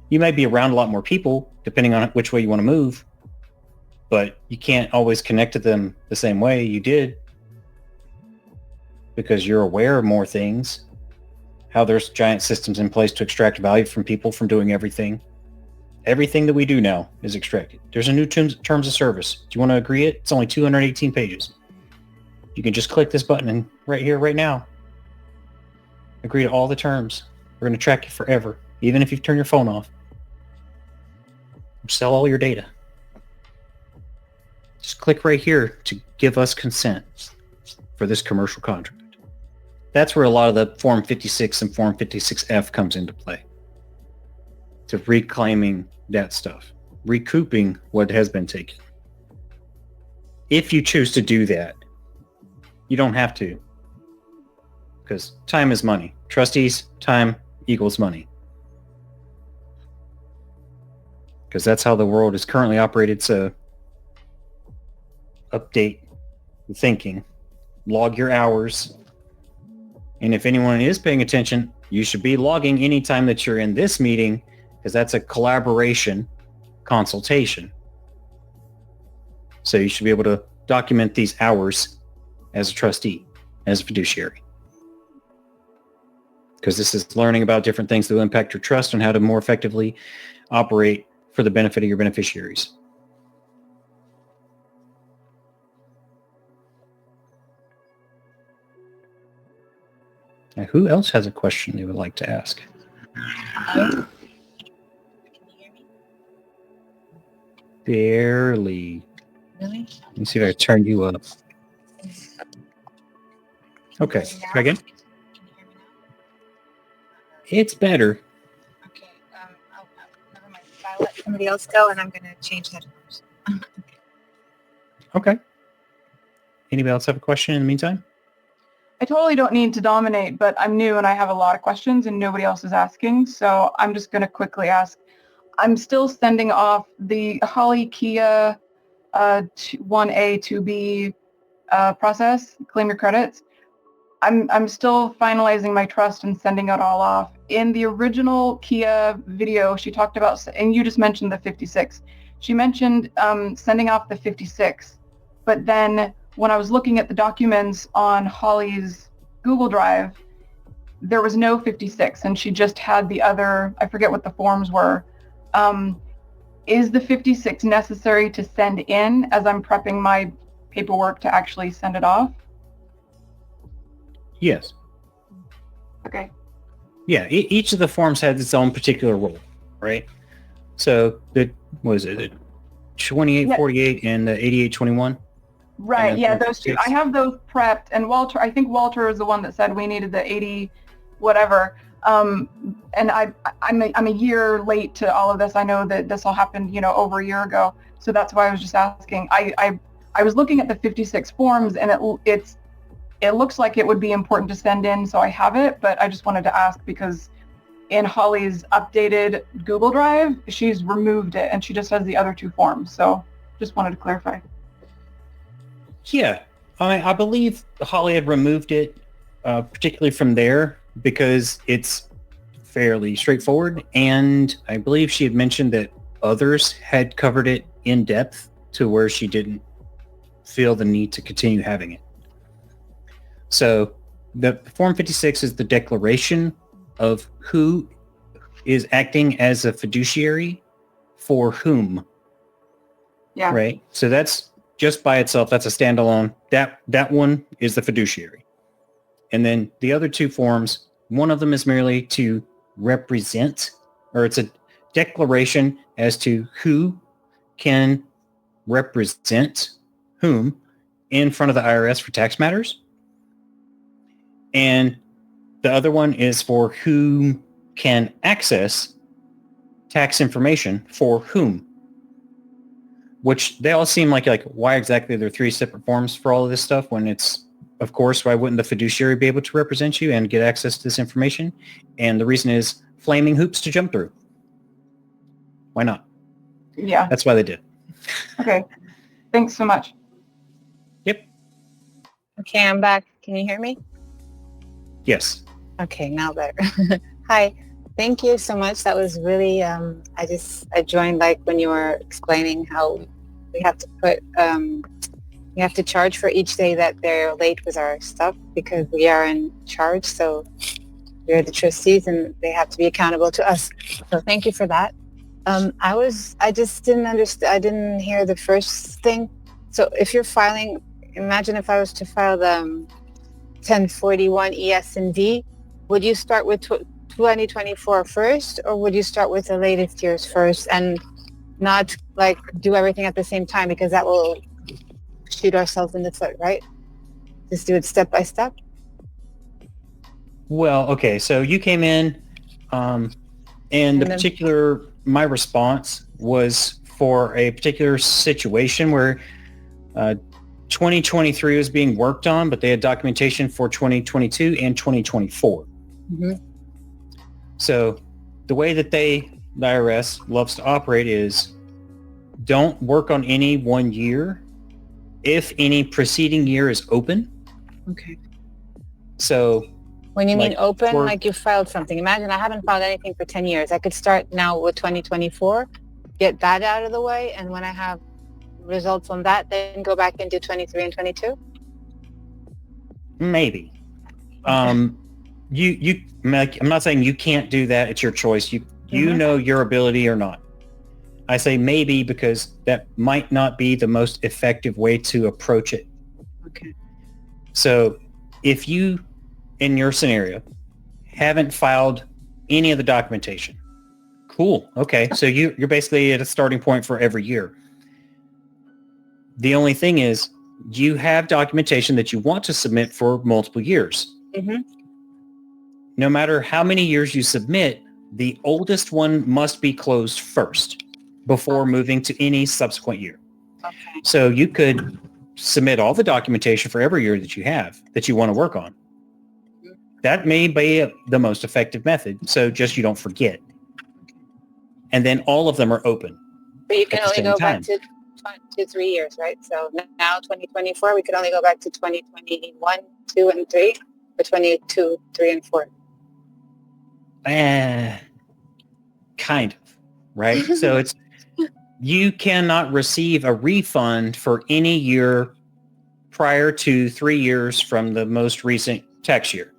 You might be around a lot more people, depending on which way you want to move, but you can't always connect to them the same way you did, because you're aware of more things, how there's giant systems in place to extract value from people from doing everything. Everything that we do now is extracted. There's a new terms of service. Do you want to agree it? It's only 218 pages. You can just click this button and right here, right now, agree to all the terms. We're going to track you forever, even if you've turned your phone off. Sell all your data. Just click right here to give us consent for this commercial contract. That's where a lot of the Form 56 and Form 56F comes into play. To reclaiming that stuff, recouping what has been taken. If you choose to do that, you don't have to, because time is money. Trustees, time equals money. Because that's how the world is currently operated. So update the thinking, log your hours, and if anyone is paying attention, you should be logging anytime that you're in this meeting, because that's a collaboration consultation. So you should be able to document these hours as a trustee, as a fiduciary. Because this is learning about different things that will impact your trust and how to more effectively operate for the benefit of your beneficiaries. Now, who else has a question they would like to ask? Barely. Really? Let me see if I can turn you up. Okay. Try again. Can you hear me now? It's better. Okay. Never mind. I'll let somebody else go, and I'm going to change headphones. Okay. Anybody else have a question in the meantime? I totally don't need to dominate, but I'm new and I have a lot of questions and nobody else is asking. So I'm just going to quickly ask. I'm still sending off the Holly Kia 1A, 2B process, claim your credits. I'm still finalizing my trust and sending it all off. In the original Kia video, she talked about, and you just mentioned the 56. She mentioned sending off the 56, but then when I was looking at the documents on Holly's Google Drive, there was no 56, and she just had the other, I forget what the forms were. Is the 56 necessary to send in as I'm prepping my paperwork to actually send it off? Yes. Okay. Yeah, each of the forms has its own particular role, right? So the, what is it, the 2848 and the 8821? Right, And yeah, then those two. 56. I have those prepped, and Walter, I think Walter is the one that said we needed the 80 whatever. And I'm a year late to all of this. I know that this all happened, over a year ago. So that's why I was just asking. I was looking at the 56 forms, and it looks like it would be important to send in, so I have it. But I just wanted to ask because in Holly's updated Google Drive, she's removed it, and she just has the other 2 forms. So just wanted to clarify. Yeah, I believe Holly had removed it, particularly from there, because it's fairly straightforward. And I believe she had mentioned that others had covered it in depth to where she didn't feel the need to continue having it. So the Form 56 is the declaration of who is acting as a fiduciary for whom. Yeah. Right. So that's just by itself. That's a standalone. That one is the fiduciary. And then the other 2 forms, one of them is merely to represent, or it's a declaration as to who can represent whom in front of the IRS for tax matters. And the other one is for who can access tax information for whom, which they all seem like why exactly there are 3 separate forms for all of this stuff when it's, of course, why wouldn't the fiduciary be able to represent you and get access to this information? And the reason is flaming hoops to jump through. Why not? Yeah. That's why they did. Okay. Thanks so much. Yep. Okay, I'm back. Can you hear me? Yes. Okay, now better. Hi. Thank you so much. That was really, I joined when you were explaining how we have to put, we have to charge for each day that they're late with our stuff because we are in charge. So we're the trustees and they have to be accountable to us. So thank you for that. I just didn't understand. I didn't hear the first thing. So if you're filing, imagine if I was to file the 1041 ES&D, would you start with 2024 first, or would you start with the latest years first and not do everything at the same time, because that will shoot ourselves in the foot, right? Just do it step by step. Well, okay. So you came in, and my response was for a particular situation where 2023 was being worked on, but they had documentation for 2022 and 2024. Mm-hmm. So the way that the IRS loves to operate is don't work on any one year if any preceding year is open. Okay. So when you mean open, you filed something. Imagine I haven't filed anything for 10 years. I could start now with 2024, get that out of the way, and when I have results on that, then go back and do 23 and 22? Maybe. Okay. I'm not saying you can't do that. It's your choice. You know your ability or not. I say maybe because that might not be the most effective way to approach it. Okay. So if you, in your scenario, haven't filed any of the documentation, cool. Okay. So you're basically at a starting point for every year. The only thing is you have documentation that you want to submit for multiple years. Mm-hmm. No matter how many years you submit, the oldest one must be closed first before moving to any subsequent year. Okay. So you could submit all the documentation for every year that you have that you want to work on. That may be the most effective method. So just you don't forget. And then all of them are open. But you can only go back to 3 years, right? So now 2024, we could only go back to 2021, 2, and 3, or 22, 3, and 4. Kind of, right? So it's you cannot receive a refund for any year prior to 3 years from the most recent tax year.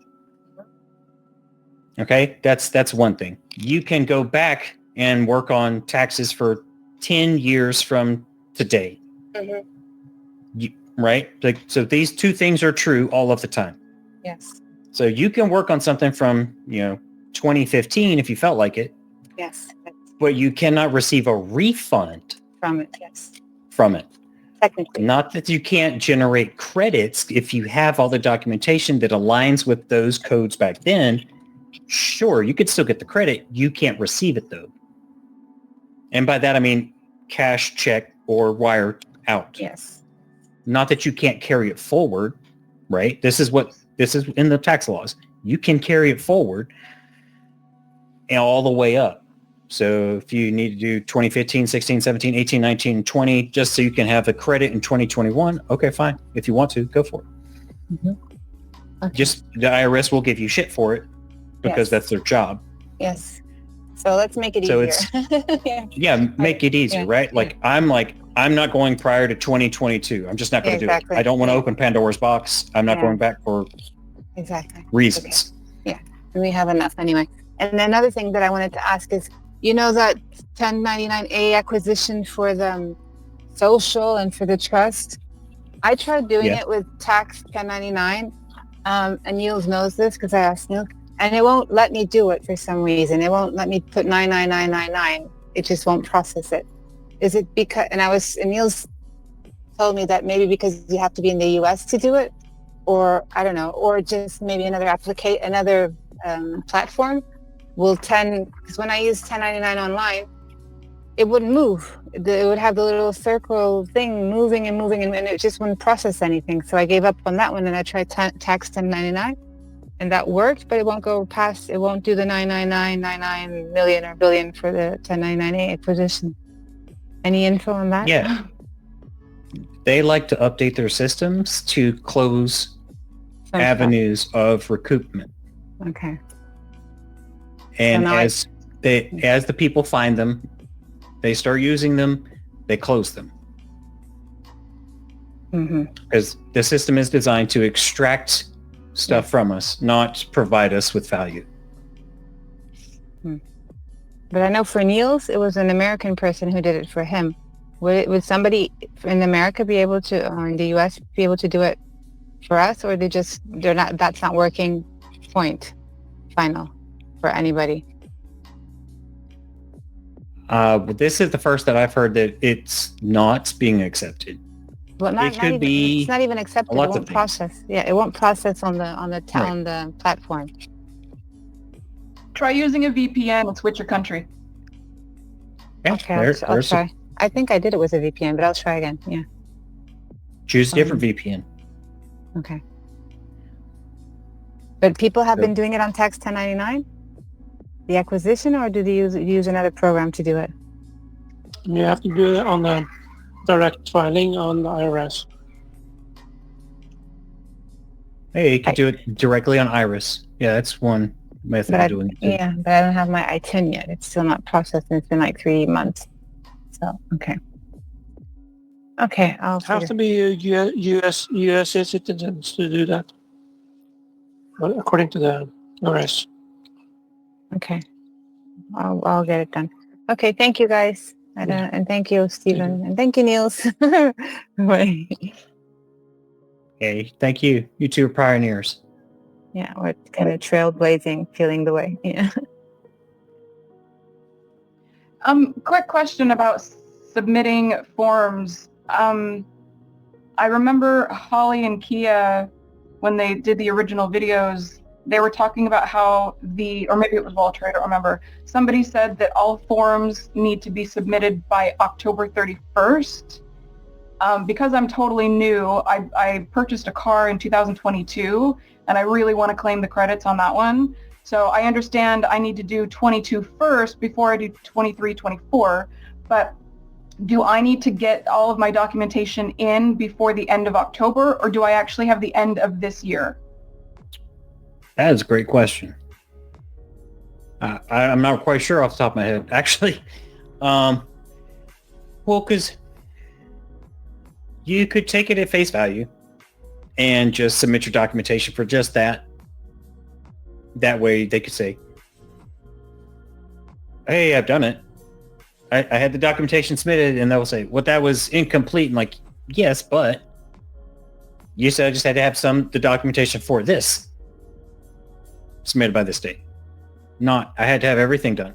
Okay, that's one thing. You can go back and work on taxes for 10 years from today. Mm-hmm. Right? So these two things are true all of the time. Yes. So you can work on something from, 2015 if you felt like it. Yes. But you cannot receive a refund From it, yes. From it. Technically. Not that you can't generate credits if you have all the documentation that aligns with those codes back then. sure, you could still get the credit. You can't receive it though. And by that, I mean cash, check, or wire out. Yes. Not that you can't carry it forward, right? This is in the tax laws. You can carry it forward and all the way up. So if you need to do 2015, 16, 17, 18, 19, 20, just so you can have the credit in 2021, okay, fine. If you want to, go for it. Mm-hmm. Okay. Just the IRS will give you shit for it because that's their job. Yes. So let's make it so easier. Make it easier, right? Like I'm not going prior to 2022. I'm just not going to do it. I don't want to open Pandora's box. I'm not going back for reasons. Okay. Yeah, and we have enough anyway. And another thing that I wanted to ask is, that 1099A acquisition for the social and for the trust, I tried doing it with tax 1099, and Niels knows this because I asked Niels, and it won't let me do it for some reason. It won't let me put 99999. It just won't process it. Is it because, and Niels told me that maybe because you have to be in the US to do it, or I don't know, or just maybe another platform will because when I use 1099 online, it wouldn't move. It would have the little circle thing moving and it just wouldn't process anything. So I gave up on that one and I tried tax 1099 and that worked, but it won't go past, it won't do the 99999 million or billion for the 1099A acquisition. Any info on that? Yeah. They like to update their systems to close avenues of recoupment. Okay. And as the people find them, they start using them, they close them. Because the system is designed to extract stuff from us, not provide us with value. But I know for Niels, it was an American person who did it for him. Would somebody in America be able to, or in the US, be able to do it for us, or that's not working final for anybody? This is the first that I've heard that it's not being accepted. Well, it's not even accepted. It won't process. Yeah, it won't process on the platform. Try using a VPN and switch your country. Yeah, okay, I'll try. I think I did it with a VPN, but I'll try again. Yeah. Choose a different VPN. Okay. But people have been doing it on tax 1099, the acquisition, or do they use another program to do it? You have to do it on the direct filing on the IRS. Hey, you can do it directly on Iris. Yeah, that's one method of doing it. Yeah, but I don't have my I-10 yet. It's still not processed, and it's been like 3 months. So, okay. Okay, I'll have to be US citizens to do that, according to the IRS. Okay, I'll get it done. Okay, thank you guys, and thank you, Stephen, and thank you, Niels. Hey, thank you. You two are pioneers. Yeah, we're kind of trailblazing, feeling the way. Yeah. Quick question about submitting forms. I remember Holly and Kia, when they did the original videos, they were talking about how or maybe it was Walter, I don't remember. Somebody said that all forms need to be submitted by October 31st. Because I'm totally new, I purchased a car in 2022, and I really want to claim the credits on that one. So I understand I need to do 22 first before I do 23, 24, but do I need to get all of my documentation in before the end of October, or do I actually have the end of this year? That is a great question. I'm not quite sure off the top of my head, actually. Well, because you could take it at face value and just submit your documentation for just that. That way they could say, hey, I've done it. I had the documentation submitted, and they'll say, well, that was incomplete. I'm like, yes, but you said I just had to have the documentation for this submitted by this date. Not, I had to have everything done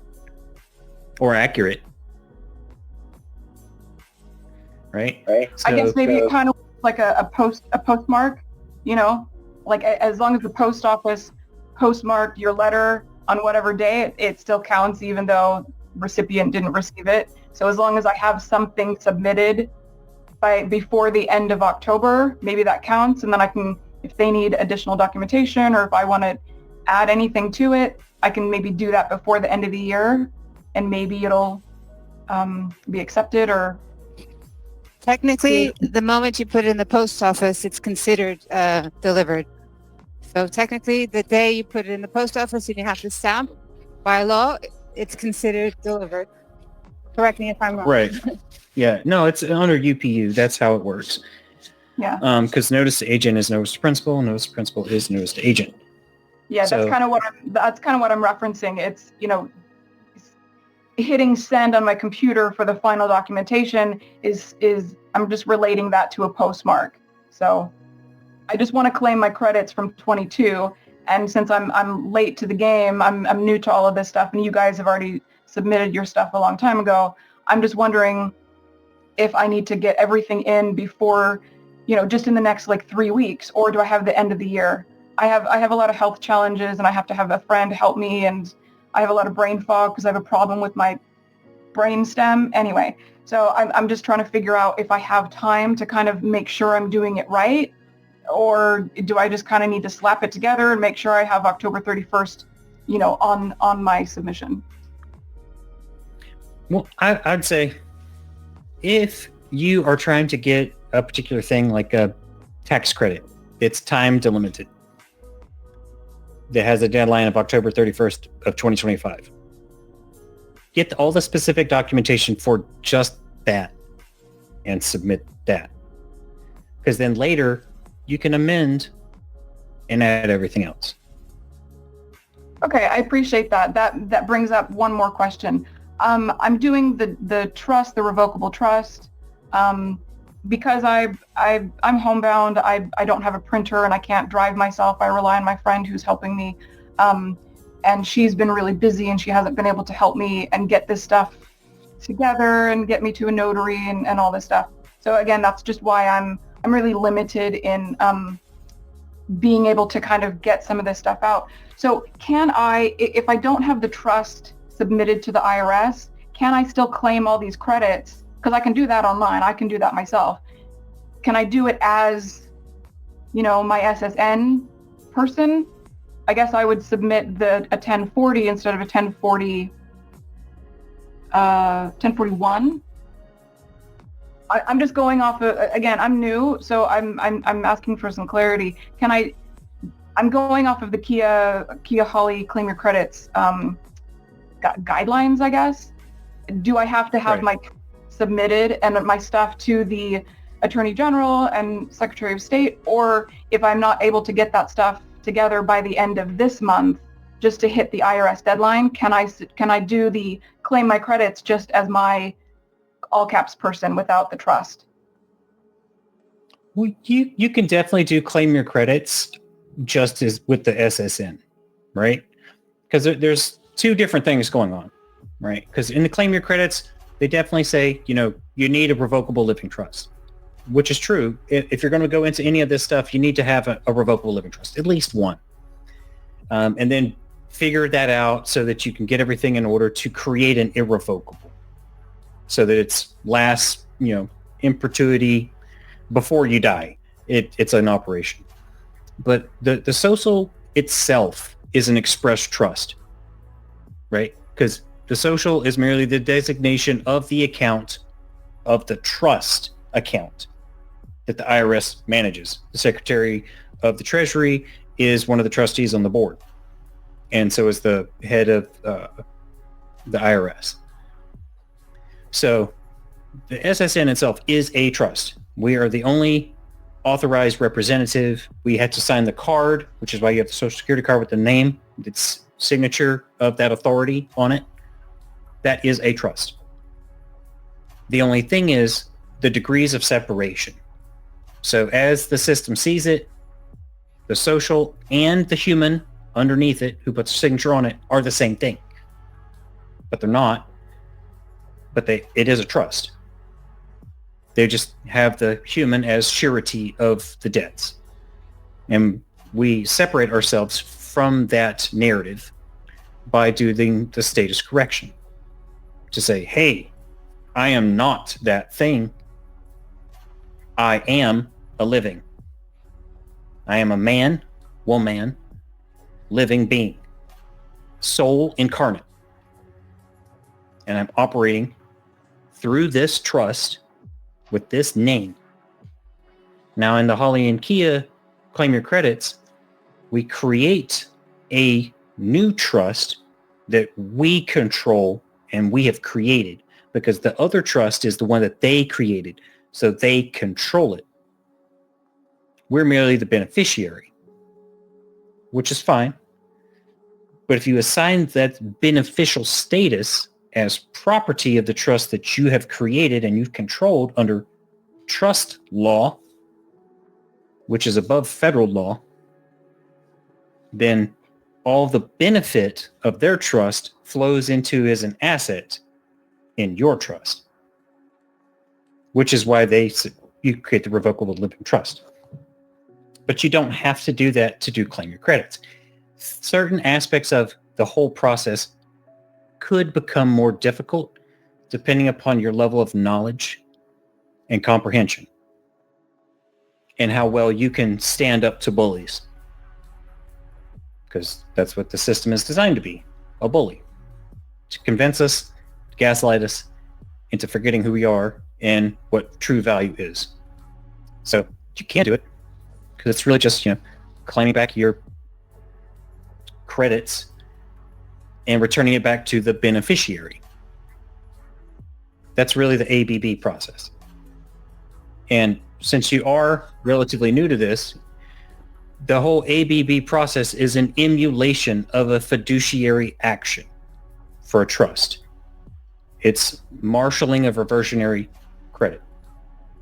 or accurate. Right? So, I guess maybe it kind of like a postmark, like as long as the post office postmarked your letter on whatever day, it still counts even though recipient didn't receive it. So as long as I have something submitted before the end of October, maybe that counts, and then I can, if they need additional documentation or if I want to add anything to it, I can maybe do that before the end of the year, and maybe it'll be accepted. Or technically, the moment you put it in the post office, it's considered delivered. So technically, the day you put it in the post office and you have to stamp, by law, it's considered delivered. Correct me if I'm wrong. Right. Yeah. No, it's under UPU. That's how it works. Yeah. Because notice to agent is notice to principal. Notice to principal is notice to agent. Yeah, So, that's kind of what I'm referencing. It's, hitting send on my computer for the final documentation is I'm just relating that to a postmark. So I just want to claim my credits from 22, and since I'm late to the game, I'm new to all of this stuff, and you guys have already submitted your stuff a long time ago. I'm just wondering if I need to get everything in before, just in the next 3 weeks, or do I have the end of the year? I have a lot of health challenges, and I have to have a friend help me, and I have a lot of brain fog because I have a problem with my brain stem. Anyway, so I'm just trying to figure out if I have time to kind of make sure I'm doing it right, or do I just kind of need to slap it together and make sure I have October 31st, on my submission? Well, I'd say if you are trying to get a particular thing like a tax credit, it's time delimited. That has a deadline of October 31st of 2025. Get all the specific documentation for just that and submit that. Because then later you can amend and add everything else. Okay, I appreciate that. That brings up one more question. I'm doing the trust, the revocable trust, because I'm homebound. I don't have a printer and I can't drive myself. I rely on my friend who's helping me, and she's been really busy and she hasn't been able to help me and get this stuff together and get me to a notary and all this stuff. So again, that's just why I'm really limited in being able to kind of get some of this stuff out. So can I, if I don't have the trust submitted to the IRS, can I still claim all these credits? Because I can do that online. I can do that myself. Can I do it as, my SSN person? I guess I would submit a 1040 instead of a 1041. I'm just going off of, again, I'm new, so I'm asking for some clarity. I'm going off of the Kia Holly Claim Your Credits guidelines, I guess. Do I have to have my submitted and my stuff to the Attorney General and Secretary of State, or if I'm not able to get that stuff together by the end of this month just to hit the IRS deadline, can I do the claim my credits just as my all caps person without the trust? Well, you can definitely do claim your credits just as with the SSN, right? Because there's two different things going on, right? Because in the claim your credits, they definitely say, you need a revocable living trust, which is true. If you're going to go into any of this stuff, you need to have a revocable living trust, at least one. And then figure that out so that you can get everything in order to create an irrevocable so that it's lasts, in perpetuity before you die. It's an operation. But the social itself is an express trust, right? Because the social is merely the designation of the account of the trust account that the IRS manages. The Secretary of the Treasury is one of the trustees on the board, and so is the head of the IRS. So the SSN itself is a trust. We are the only authorized representative. We had to sign the card, which is why you have the Social Security card with the name, its signature of that authority on it. That is a trust. The only thing is the degrees of separation. So as the system sees it, the social and the human underneath it, who puts a signature on it, are the same thing. But they're not. But it is a trust. They just have the human as surety of the debts. And we separate ourselves from that narrative by doing the status correction to say, hey, I am not that thing. I am a living. I am a man, woman, living being, soul incarnate. And I'm operating through this trust with this name. Now in the Holly and Kia Claim Your Credits, we create a new trust that we control and we have created, because the other trust is the one that they created, so they control it. We're merely the beneficiary, which is fine. But if you assign that beneficial status as property of the trust that you have created and you've controlled under trust law, which is above federal law, then all the benefit of their trust flows into as an asset in your trust, which is why you create the revocable living trust. But you don't have to do that to do Claim Your Credits. Certain aspects of the whole process could become more difficult depending upon your level of knowledge and comprehension and how well you can stand up to bullies. Because that's what the system is designed to be, a bully. To convince us, to gaslight us into forgetting who we are and what true value is. So you can't do it because it's really just, claiming back your credits and returning it back to the beneficiary. That's really the ABB process. And since you are relatively new to this, the whole ABB process is an emulation of a fiduciary action for a trust. It's marshaling of reversionary credit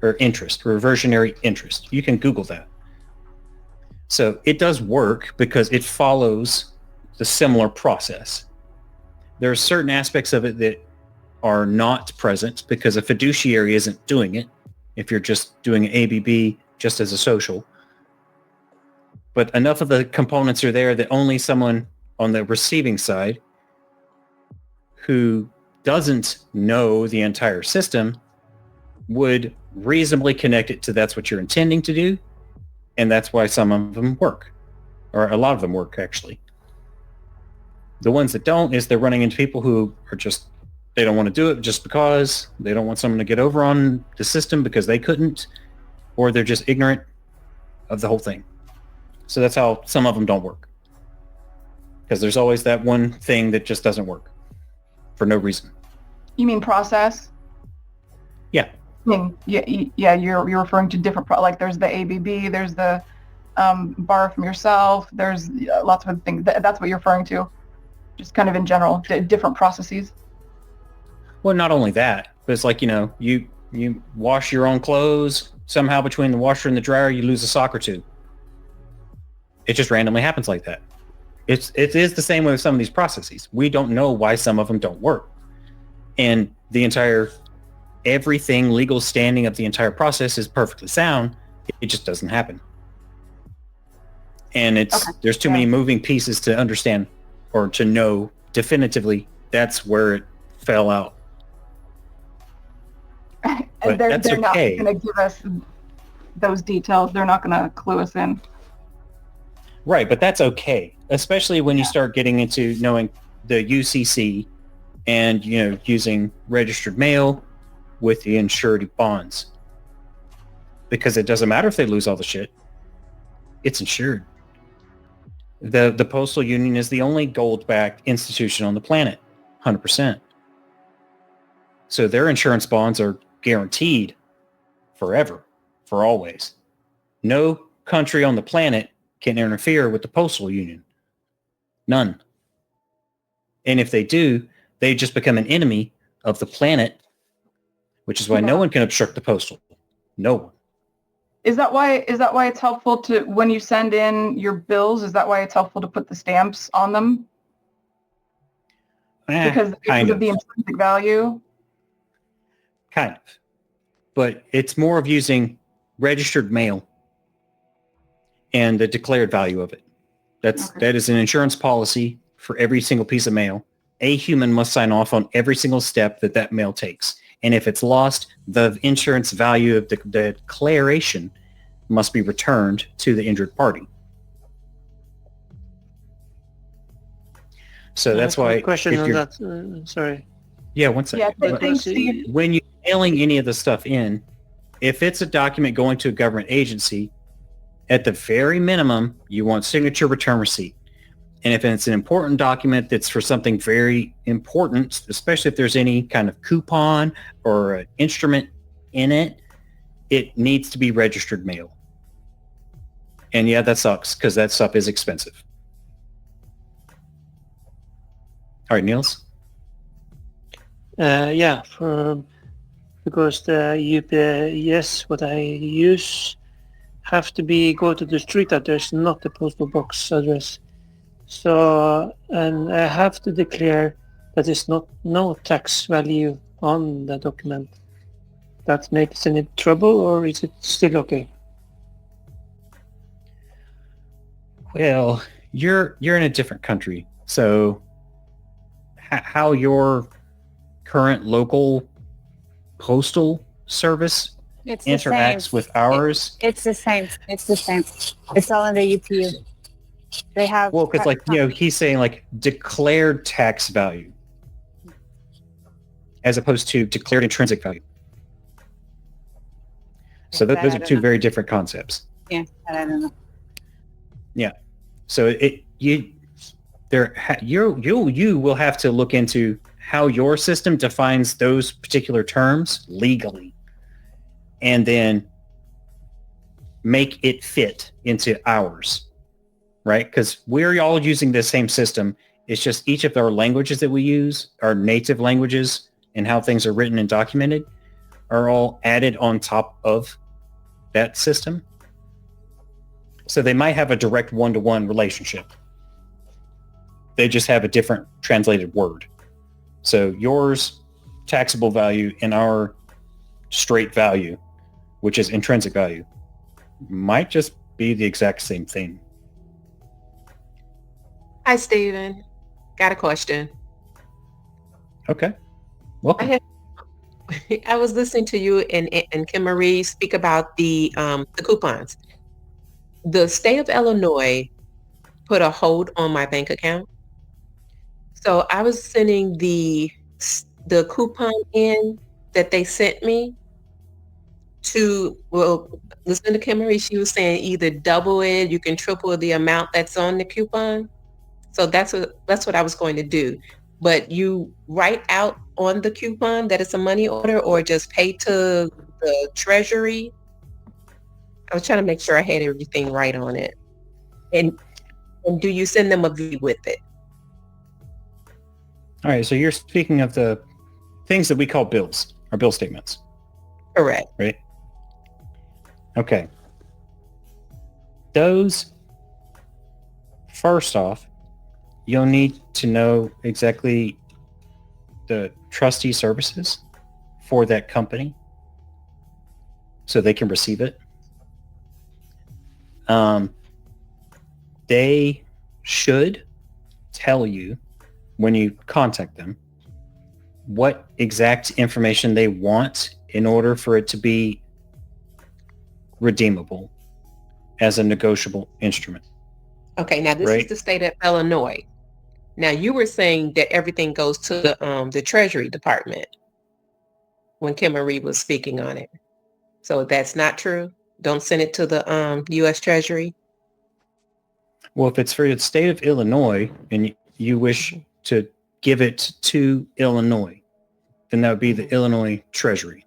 or interest, reversionary interest. You can Google that. So it does work because it follows the similar process. There are certain aspects of it that are not present because a fiduciary isn't doing it. If you're just doing ABB just as a social. But enough of the components are there that only someone on the receiving side who doesn't know the entire system would reasonably connect it to that's what you're intending to do. And that's why some of them work, or a lot of them work, actually. The ones that don't is they're running into people who are just, they don't want to do it just because they don't want someone to get over on the system because they couldn't, or they're just ignorant of the whole thing. So that's how some of them don't work. Because there's always that one thing that just doesn't work for no reason. You mean process? Yeah. I mean, yeah. You're referring to different like there's the ABB, there's the borrow from yourself. There's lots of other things. That's what you're referring to, just kind of in general, different processes. Well, not only that, but it's like you wash your own clothes. Somehow between the washer and the dryer, you lose a sock or two. It just randomly happens like that. It is the same with some of these processes. We don't know why some of them don't work. And the entire, everything legal standing of the entire process is perfectly sound. It just doesn't happen. And there's too many moving pieces to understand or to know definitively that's where it fell out. But they're okay. not going to give us those details. They're not going to clue us in. Right, but that's okay, especially when you start getting into knowing the UCC and, using registered mail with the insured bonds. Because it doesn't matter if they lose all the shit. It's insured. The Postal Union is the only gold-backed institution on the planet, 100%. So their insurance bonds are guaranteed forever, for always. No country on the planet can interfere with the Postal Union. None. And if they do, they just become an enemy of the planet, which is why no one can obstruct the postal. No one. Is that why it's helpful to, when you send in your bills, is that why it's helpful to put the stamps on them? Because of the intrinsic value? Kind of. But it's more of using registered mail and the declared value of it. That is an insurance policy for every single piece of mail. A human must sign off on every single step that mail takes. And if it's lost, the insurance value of the declaration must be returned to the injured party. So that's why. Question on that. Sorry. Yeah, one second. Yeah, thanks, Steve. When you're mailing any of the stuff in, if it's a document going to a government agency, at the very minimum, you want signature, return receipt. And if it's an important document that's for something very important, especially if there's any kind of coupon or an instrument in it, it needs to be registered mail. And yeah, that sucks because that stuff is expensive. All right, Niels? Because the UPS, what I use, have to go to the street address, not the postal box address. So, and I have to declare that there's no tax value on the document. That makes any trouble, or is it still okay? Well, you're in a different country, so how your current local postal service interacts with ours. It's the same. It's all under UPU. They have... Well, because he's saying like declared tax value as opposed to declared intrinsic value. So those are two very different concepts. Yeah, I don't know. Yeah. So you will have to look into how your system defines those particular terms legally and then make it fit into ours, right? Because we're all using the same system. It's just each of our languages that we use, our native languages and how things are written and documented are all added on top of that system. So they might have a direct one-to-one relationship. They just have a different translated word. So yours taxable value and our straight value, which is intrinsic value, might just be the exact same thing. Hi, Stephen. Got a question. Okay. Welcome. I was listening to you and Kim Marie speak about the coupons. The state of Illinois put a hold on my bank account. So I was sending the coupon in that they sent me to, listen to Kim Marie, she was saying either double it, you can triple the amount that's on the coupon. So that's what I was going to do. But you write out on the coupon that it's a money order or just pay to the Treasury. I was trying to make sure I had everything right on it. And do you send them a V with it? All right. So you're speaking of the things that we call bills, or bill statements. Correct. Right? Okay. Those, first off, you'll need to know exactly the trustee services for that company so they can receive it. They should tell you when you contact them what exact information they want in order for it to be redeemable as a negotiable instrument. Okay, now this is the state of Illinois. Now you were saying that everything goes to the Treasury Department when Kim Marie was speaking on it. So that's not true? Don't send it to the U.S. Treasury? Well, if it's for the state of Illinois and you wish to give it to Illinois, then that would be the Illinois Treasury.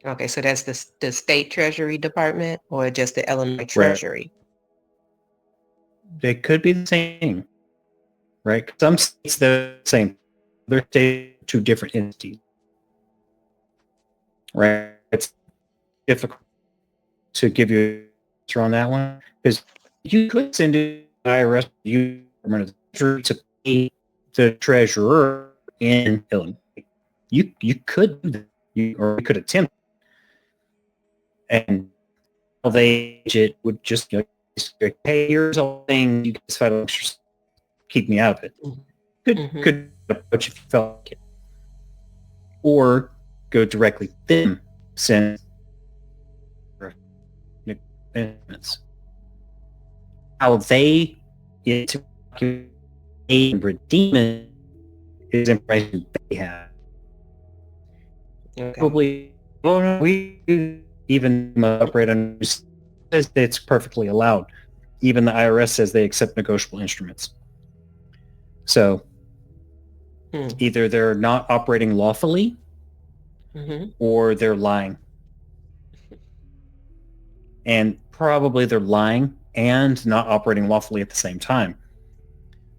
Okay, so that's the state Treasury Department or just the Illinois Treasury? They could be the same, right? Some states, they're the same. They're two different entities, right? It's difficult to give you an answer on that one because you could send it to the IRS, you to pay the treasurer in Illinois. You could do that, or you could attempt, and how they it would just hey, here's all things you guys federal keep me out of it. Could approach if you felt like it. Or go directly to them, send amendments. How they get to and redeem it is information they have. Okay. Probably, well, no, we even operate on says it's perfectly allowed. Even the IRS says they accept negotiable instruments. So either they're not operating lawfully or they're lying. And probably they're lying and not operating lawfully at the same time.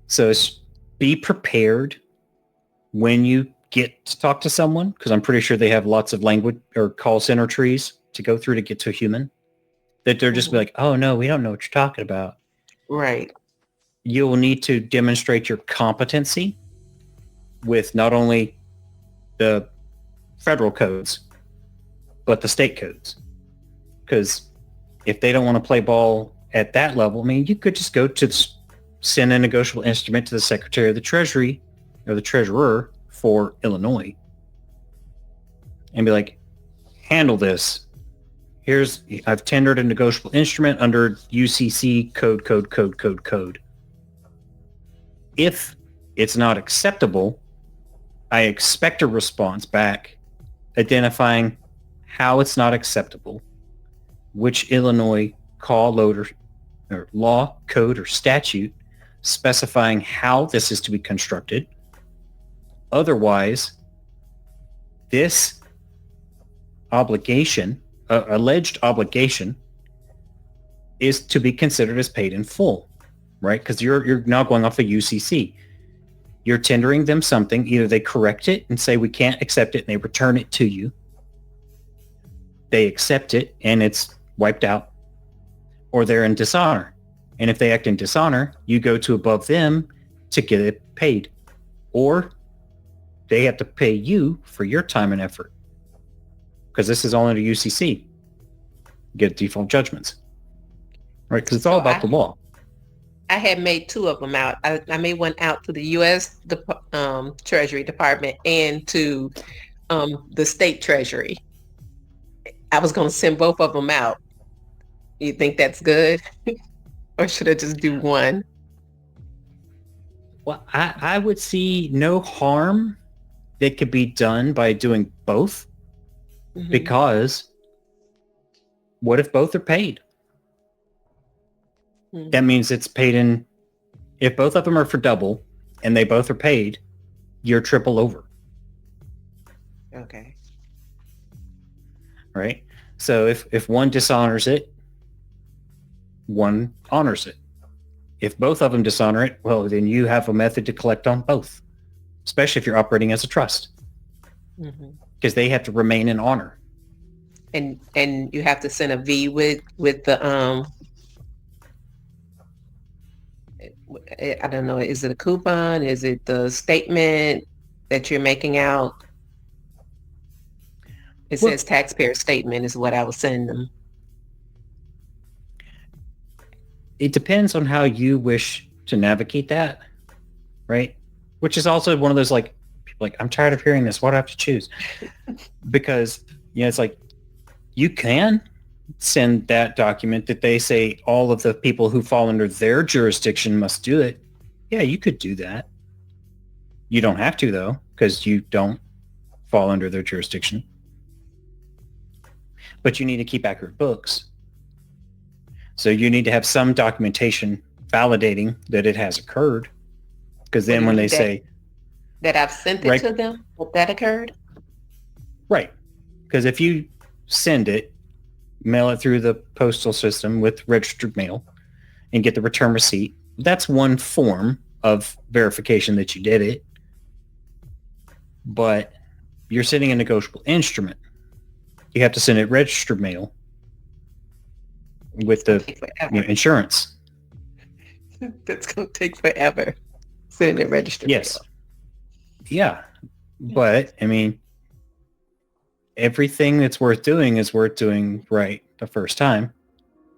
So be prepared when you get to talk to someone, because I'm pretty sure they have lots of language or call center trees to go through to get to a human, that they're just be like, oh no, we don't know what you're talking about. Right. You will need to demonstrate your competency with not only the federal codes, but the state codes. Because if they don't want to play ball at that level, I mean, you could just go to send a negotiable instrument to the Secretary of the Treasury or the Treasurer for Illinois and be like, handle this. I've tendered a negotiable instrument under UCC code. If it's not acceptable, I expect a response back identifying how it's not acceptable, which Illinois law, code, or statute specifying how this is to be constructed. Otherwise, this obligation, alleged obligation, is to be considered as paid in full, right? Because you're now going off of UCC. You're tendering them something. Either they correct it and say we can't accept it and they return it to you. They accept it and it's wiped out. Or they're in dishonor. And if they act in dishonor, you go to above them to get it paid. Or they have to pay you for your time and effort. Because this is all under UCC. Get default judgments. Right? Because it's all about the law. I had made two of them out. I made one out to the U.S. Treasury Department and to the state treasury. I was going to send both of them out. You think that's good? Or should I just do one? Well, I would see no harm that could be done by doing both, because what if both are paid? That means it's paid in, if both of them are for double and they both are paid, you're triple over. Okay. Right? So if one dishonors it, one honors it. If both of them dishonor it, well, then you have a method to collect on both, especially if you're operating as a trust, because they have to remain in honor. And you have to send a V with the I don't know, is it a coupon? Is it the statement that you're making out? It says taxpayer statement is what I was sending them. It depends on how you wish to navigate that, right? Which is also one of those people I'm tired of hearing this. What do I have to choose? Because, it's like you can send that document that they say all of the people who fall under their jurisdiction must do it. Yeah, you could do that. You don't have to, though, because you don't fall under their jurisdiction. But you need to keep accurate books. So you need to have some documentation validating that it has occurred. Because then when they say... That I've sent it to them, that occurred? Right. Because if you send it, mail it through the postal system with registered mail, and get the return receipt, that's one form of verification that you did it. But you're sending a negotiable instrument. You have to send it registered mail with the insurance. That's going to take forever. Sending it registered mail. Yeah. But, everything that's worth doing is worth doing right the first time.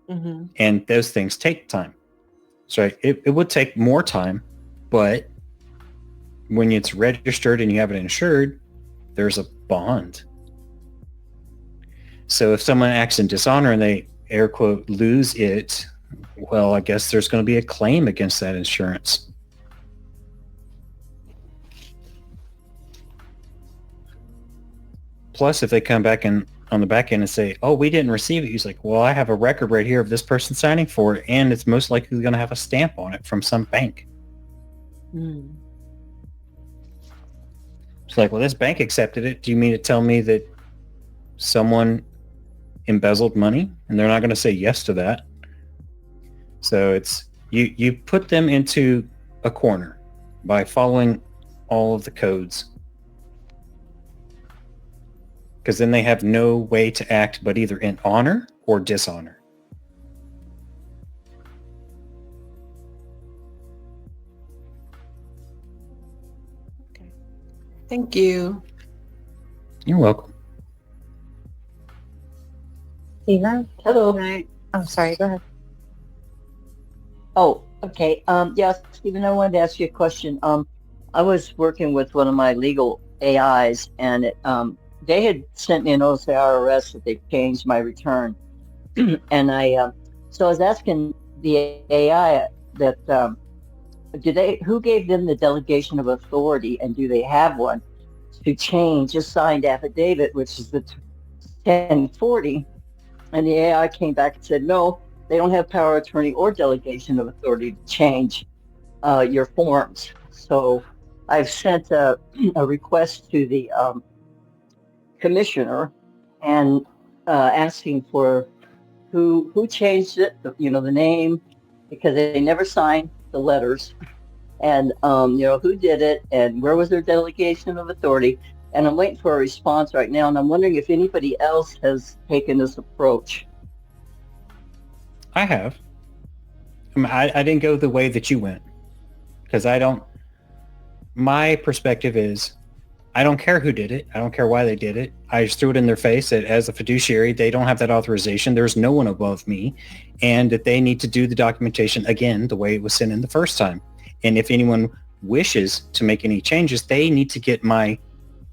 Mm-hmm. And those things take time. So it would take more time, but when it's registered and you have it insured, there's a bond. So if someone acts in dishonor and they, air quote, lose it, well, I guess there's going to be a claim against that insurance. Plus, if they come back and on the back end and say, oh, we didn't receive it, he's like, well, I have a record right here of this person signing for it, and it's most likely going to have a stamp on it from some bank. Mm. It's like, well, this bank accepted it. Do you mean to tell me that someone embezzled money? And they're not going to say yes to that. So it's you put them into a corner by following all of the codes, because then they have no way to act but either in honor or dishonor. Okay. Thank you. You're welcome. Eva? Hello. Can I? Oh, sorry. Go ahead. Oh, okay. Yes, Stephen, I wanted to ask you a question. I was working with one of my legal AIs, and they had sent me a notice to the IRS that they changed my return, and so I was asking the AI that who gave them the delegation of authority, and do they have one to change a signed affidavit, which is the 1040? And the AI came back and said, no, they don't have power of attorney or delegation of authority to change your forms. So I've sent a request to the commissioner and asking for who changed it, the name, because they never signed the letters, and who did it and where was their delegation of authority. And I'm waiting for a response right now, and I'm wondering if anybody else has taken this approach. I have. I didn't go the way that you went, because my perspective is, I don't care who did it. I don't care why they did it. I just threw it in their face that as a fiduciary, they don't have that authorization. There's no one above me, and that they need to do the documentation again the way it was sent in the first time. And if anyone wishes to make any changes, they need to get my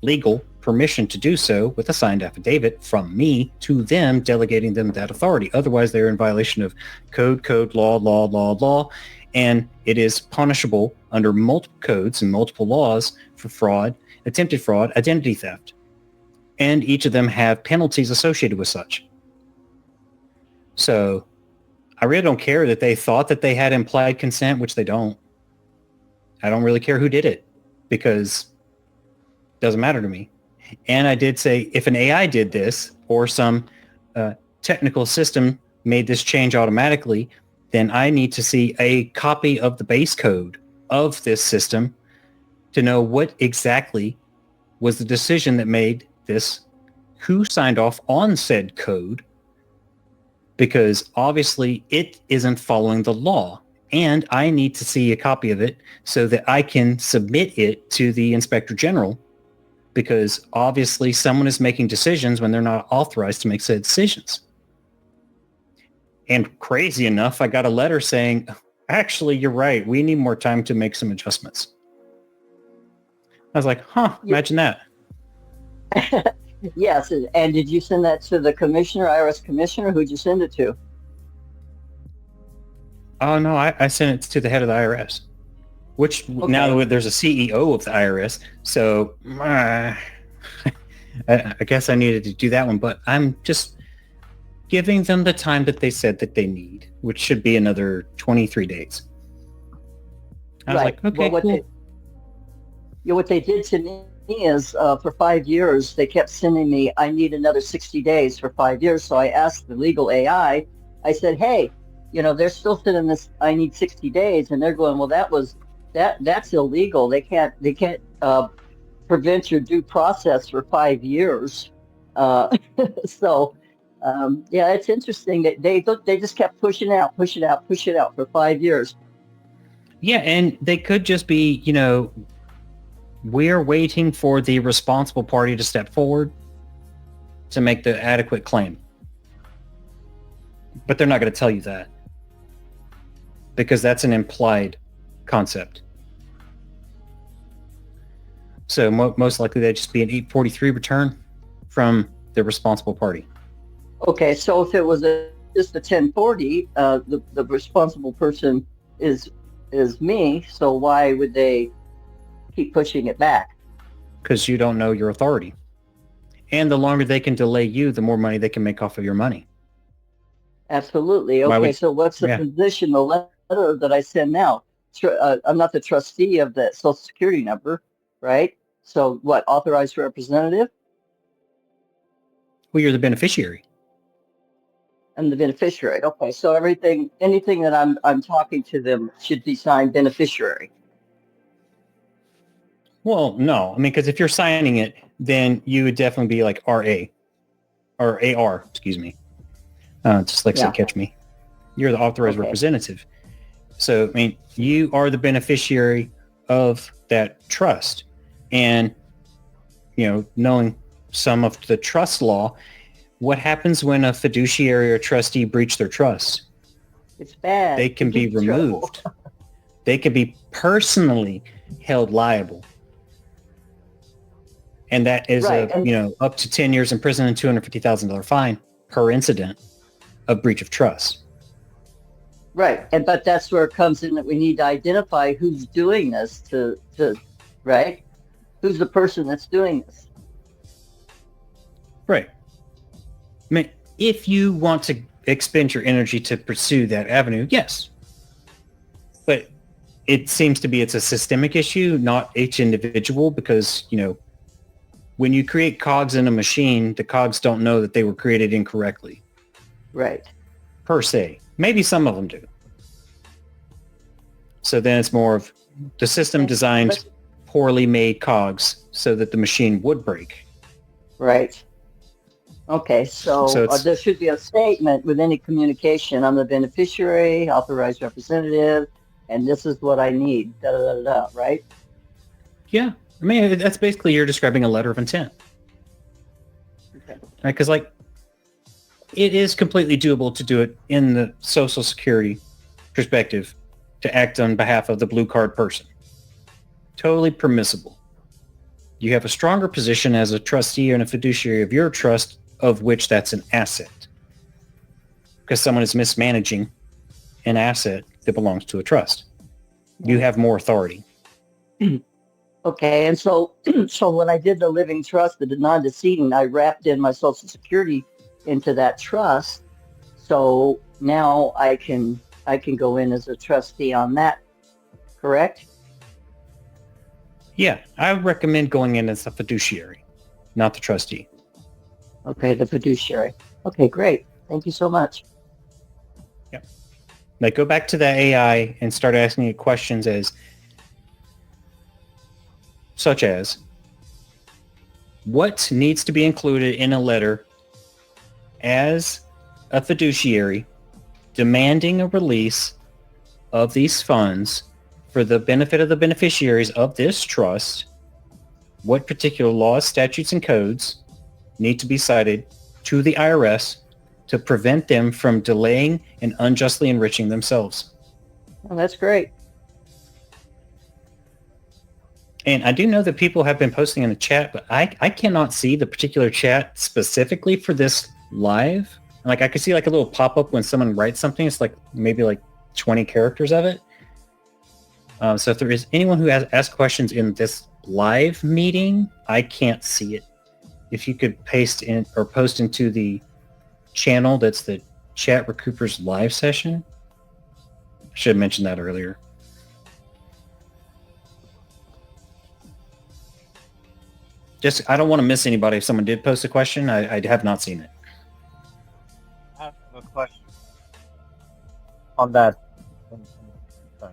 legal permission to do so with a signed affidavit from me to them, delegating them that authority. Otherwise, they're in violation of code, law, and it is punishable under multiple codes and multiple laws for fraud, attempted fraud, identity theft. And each of them have penalties associated with such. So I really don't care that they thought that they had implied consent, which they don't. I don't really care who did it, because it doesn't matter to me. And I did say, if an AI did this or some technical system made this change automatically, then I need to see a copy of the base code of this system to know what exactly was the decision that made this, who signed off on said code, because obviously it isn't following the law. And I need to see a copy of it so that I can submit it to the Inspector General, because obviously someone is making decisions when they're not authorized to make said decisions. And crazy enough, I got a letter saying, actually, you're right. We need more time to make some adjustments. I was like, imagine that. Yes, and did you send that to the commissioner, IRS commissioner? Who'd you send it to? Oh, no, I sent it to the head of the IRS, which now there's a CEO of the IRS. So I guess I needed to do that one, but I'm just giving them the time that they said that they need, which should be another 23 days. I was like, okay, well, what they did to me is for 5 years, they kept sending me, I need another 60 days for 5 years. So I asked the legal AI, I said, hey, they're still sending this, I need 60 days. And they're going, well, that's illegal. They can't prevent your due process for 5 years. So, it's interesting that they just kept pushing it out for 5 years. Yeah, and they could just be, we're waiting for the responsible party to step forward to make the adequate claim. but they're not going to tell you that because that's an implied concept. So most likely that'd just be an 843 return from the responsible party. Okay, so if it was just a 1040, the responsible person is me. So why would they keep pushing it back? Because you don't know your authority. And the longer they can delay you, the more money they can make off of your money. Absolutely. Okay, so what's the position, the letter that I send now? I'm not the trustee of the Social Security number, right? So what, authorized representative? Well, you're the beneficiary. I'm the beneficiary. Okay, so anything that I'm talking to them should be signed beneficiary. Well, no. I mean, because if you're signing it, then you would definitely be like RA or AR, excuse me. Dyslexic, catch me. You're the authorized representative. So, I mean, you are the beneficiary of that trust. And, you know, knowing some of the trust law, what happens when a fiduciary or trustee breach their trust? It's bad. They can be removed. They can be personally held liable. And that is up to 10 years in prison and $250,000 fine per incident of breach of trust. Right. But that's where it comes in that we need to identify who's doing this to right? Who's the person that's doing this? Right. I mean, if you want to expend your energy to pursue that avenue, yes. But it seems to be it's a systemic issue, not each individual, because, you know, when you create cogs in a machine, the cogs don't know that they were created incorrectly. Right. Per se. Maybe some of them do. So then it's more of the system designed poorly made cogs so that the machine would break. Right. Okay, so there should be a statement with any communication. I'm the beneficiary, authorized representative, and this is what I need, right? Yeah. I mean, that's basically you're describing a letter of intent. Okay. Right? Because, like, it is completely doable to do it in the Social Security perspective to act on behalf of the blue card person. Totally permissible. You have a stronger position as a trustee and a fiduciary of your trust, of which that's an asset. Because someone is mismanaging an asset that belongs to a trust. You have more authority. Okay, and so when I did the living trust, the non-deceding, I wrapped in my Social Security into that trust. So now I can go in as a trustee on that, correct? Yeah, I would recommend going in as a fiduciary, not the trustee. Okay, the fiduciary. Okay, great. Thank you so much. Yeah. Like, go back to the AI and start asking it questions such as, what needs to be included in a letter as a fiduciary demanding a release of these funds for the benefit of the beneficiaries of this trust? What particular laws, statutes, and codes need to be cited to the IRS to prevent them from delaying and unjustly enriching themselves? Well, that's great. And I do know that people have been posting in the chat, but I cannot see the particular chat specifically for this live. Like, I could see like a little pop-up when someone writes something. It's like maybe like 20 characters of it. So if there is anyone who has asked questions in this live meeting, I can't see it. If you could paste in or post into the channel, that's the Chat RECOUPERS live session. I should have mentioned that earlier. Just, I don't want to miss anybody. If someone did post a question, I have not seen it. I have a question on that. Sorry.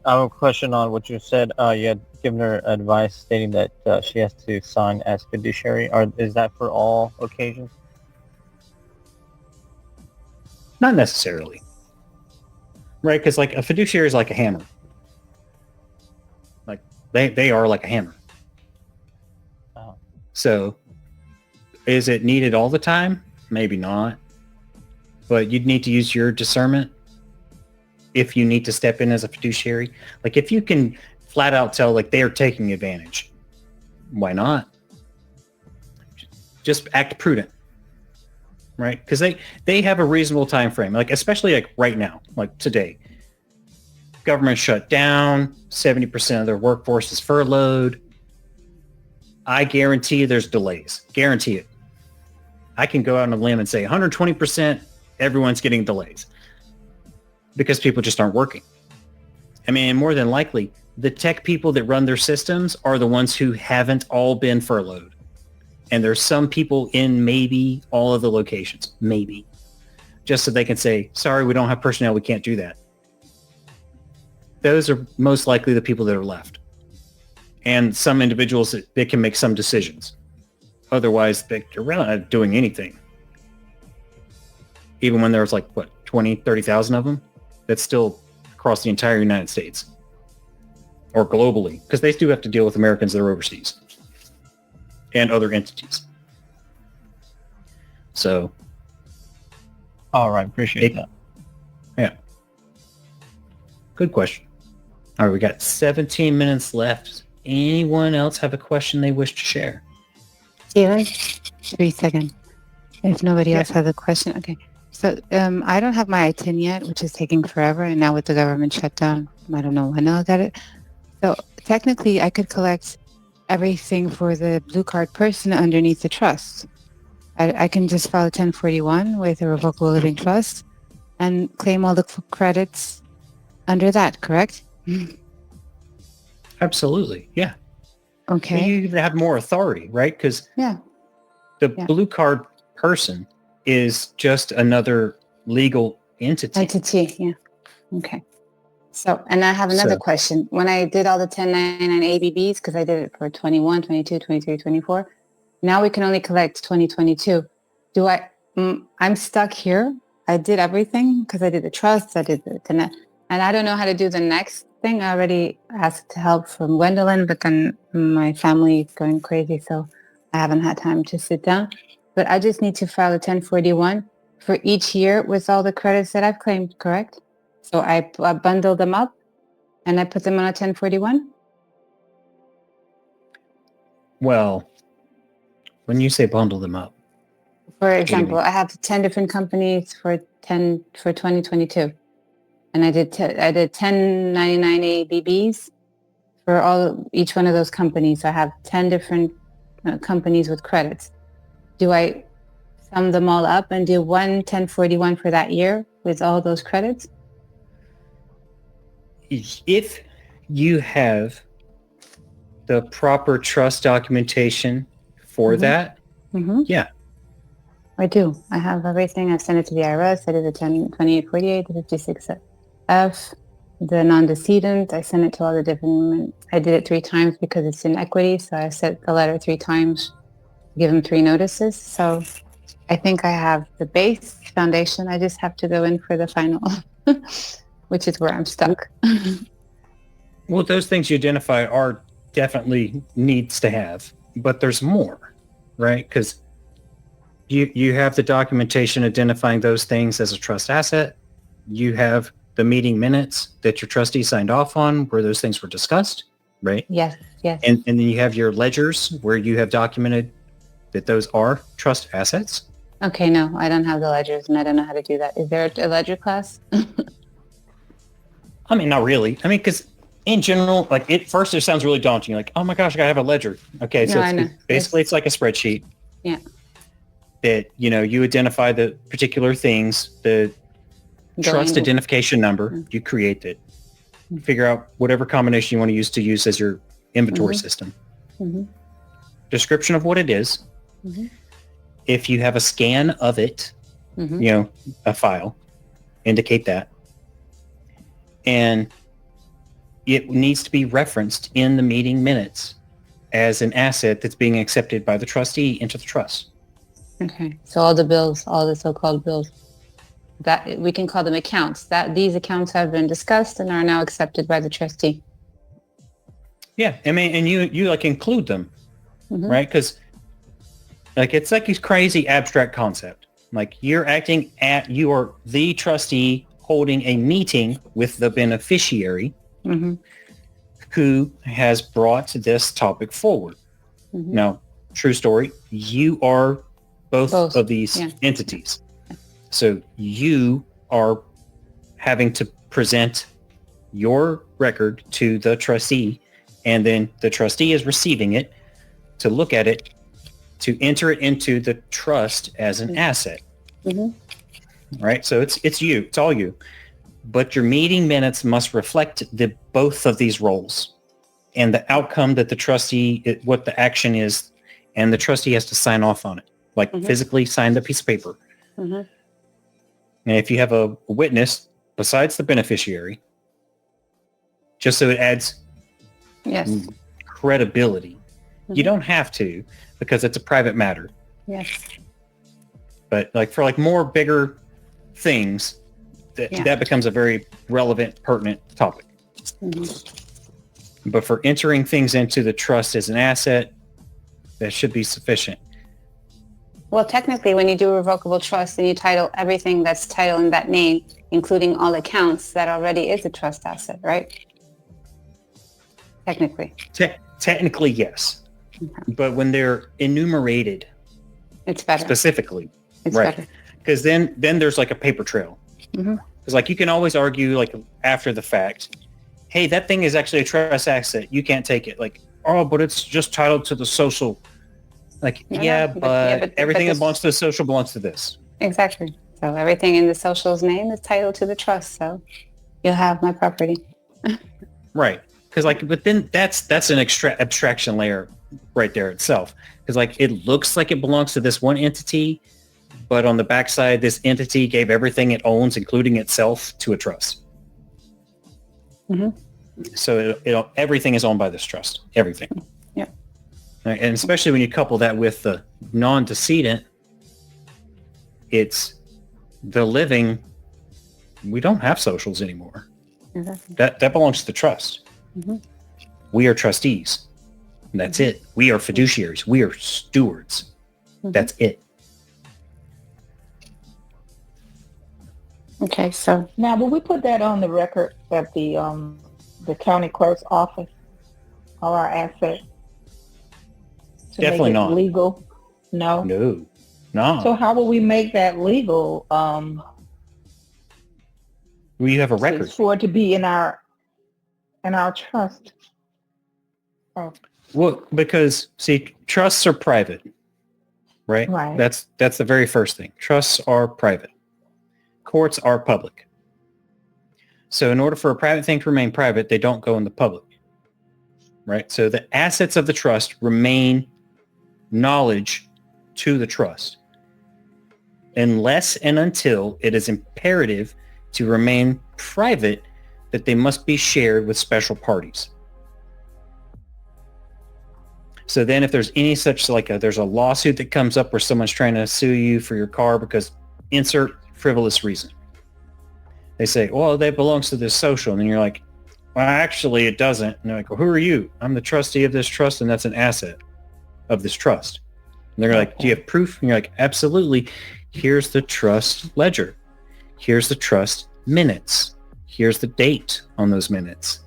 I have a question on what you said. You had given her advice stating that she has to sign as fiduciary. Is that for all occasions? Not necessarily. Right? Because like a fiduciary is like a hammer. Like they are like a hammer. So is it needed all the time? Maybe not. but you'd need to use your discernment if you need to step in as a fiduciary. Like if you can flat out tell like they are taking advantage, why not? Just act prudent, right? Because they have a reasonable time frame, like especially like right now, like today. Government shut down, 70% of their workforce is furloughed. I guarantee there's delays. Guarantee it. I can go out on a limb and say 120% everyone's getting delays because people just aren't working. I mean, more than likely, the tech people that run their systems are the ones who haven't all been furloughed. And there's some people in maybe all of the locations, maybe, just so they can say, sorry, we don't have personnel. We can't do that. Those are most likely the people that are left. And some individuals that can make some decisions. Otherwise, they're really not doing anything. Even when there's like, 20, 30,000 of them? That's still across the entire United States. Or globally. Because they do have to deal with Americans that are overseas. And other entities. So. All right. Appreciate that. Yeah. Good question. All right. We got 17 minutes left. Anyone else have a question they wish to share? Steven, 3 seconds. If nobody else has a question. Okay. So I don't have my ITIN yet, which is taking forever. And now with the government shutdown, I don't know when I'll get it. So technically, I could collect everything for the blue card person underneath the trust. I can just file a 1041 with a revocable living trust and claim all the credits under that, correct? Absolutely. Yeah. Okay. You have more authority, right? Because the blue card person is just another legal entity. Yeah. Okay. So, and I have another question. When I did all the 1099 ABBs, because I did it for 21, 22, 23, 24, now we can only collect 2022. I'm stuck here. I did everything because I did the trust, I did the and I don't know how to do the next thing. I already asked help from Gwendolyn, but then my family is going crazy, so I haven't had time to sit down. But I just need to file a 1041 for each year with all the credits that I've claimed, correct? So I bundle them up and I put them on a 1041? Well, when you say bundle them up. For example, I have 10 different companies for 2022. And I did 1099 ABBs for each one of those companies. So I have 10 different companies with credits. Do I sum them all up and do one 1041 for that year with all those credits? If you have the proper trust documentation for that, yeah. I do. I have everything. I've sent it to the IRS. I did the 2848, the 56F, the non-decedent. I sent it to all the different, I did it 3 times because it's in equity. So I sent the letter 3 times, give them 3 notices. So I think I have the base foundation. I just have to go in for the final, which is where I'm stuck. Well, those things you identify are definitely needs to have, but there's more, right? Because you have the documentation identifying those things as a trust asset. You have the meeting minutes that your trustee signed off on where those things were discussed, right? Yes. And then you have your ledgers where you have documented that those are trust assets. Okay, no, I don't have the ledgers and I don't know how to do that. Is there a ledger class? I mean, not really. I mean, because in general, like first it sounds really daunting. Like, oh my gosh, I gotta have a ledger. Okay, so basically it's like a spreadsheet. Yeah. That, you identify the particular things, the trust identification number, you create it. Figure out whatever combination you want to use as your inventory system. Description of what it is. If you have a scan of it, a file, indicate that. And it needs to be referenced in the meeting minutes as an asset that's being accepted by the trustee into the trust. Okay. So all the bills, all the so-called bills, that we can call them accounts, that these accounts have been discussed and are now accepted by the trustee. Yeah. I mean, and you like include them, right? Because like, it's like a crazy abstract concept. Like you are the trustee holding a meeting with the beneficiary Mm-hmm. who has brought this topic forward. Mm-hmm. Now, true story, you are both of these entities. So you are having to present your record to the trustee, and then the trustee is receiving it to look at it, to enter it into the trust as an asset. Mm-hmm. Right? So it's you. It's all you. But your meeting minutes must reflect both of these roles and the outcome that the trustee, what the action is, and the trustee has to sign off on it, like physically sign the piece of paper. Mm-hmm. And if you have a witness besides the beneficiary, just so it adds credibility, you don't have to, because it's a private matter. Yes. But like for like more bigger things, that becomes a very relevant, pertinent topic. Mm-hmm. But for entering things into the trust as an asset, that should be sufficient. Well, technically, when you do a revocable trust and you title everything that's titled in that name, including all accounts, that already is a trust asset, right? Technically. Technically, yes. Okay. But when they're enumerated, it's better. Specifically, it's right? Better. Because then there's like a paper trail. Mm-hmm. Because like you can always argue like after the fact, hey, that thing is actually a trust asset. You can't take it. Like, oh, but it's just titled to the social. Like, but everything that belongs to the social belongs to this. Exactly. So everything in the social's name is titled to the trust. So you'll have my property. Right. Because like, but then that's an abstraction layer right there itself. Because like, it looks like it belongs to this one entity, but on the backside, this entity gave everything it owns, including itself, to a trust. Mm-hmm. So everything is owned by this trust. Everything. Yeah. And especially when you couple that with the non-decedent, it's the living. We don't have socials anymore. Exactly. That belongs to the trust. Mm-hmm. We are trustees. And that's it. We are fiduciaries. We are stewards. Mm-hmm. That's it. Okay, so now, will we put that on the record at the county clerk's office, all our assets? Definitely not legal. No. So how will we make that legal? Well, you have a record for it to be in our trust. Oh. Well, because see, trusts are private, right? Right. That's the very first thing. Trusts are private. Courts are public. So in order for a private thing to remain private, they don't go in the public, right? So the assets of the trust remain knowledge to the trust unless and until it is imperative to remain private that they must be shared with special parties. So then if there's any such there's a lawsuit that comes up where someone's trying to sue you for your car because insert frivolous reason. They say, well, that belongs to this social. And then you're like, well, actually it doesn't. And they're like, well, who are you? I'm the trustee of this trust and that's an asset of this trust. And they're like, do you have proof? And you're like, absolutely. Here's the trust ledger. Here's the trust minutes. Here's the date on those minutes.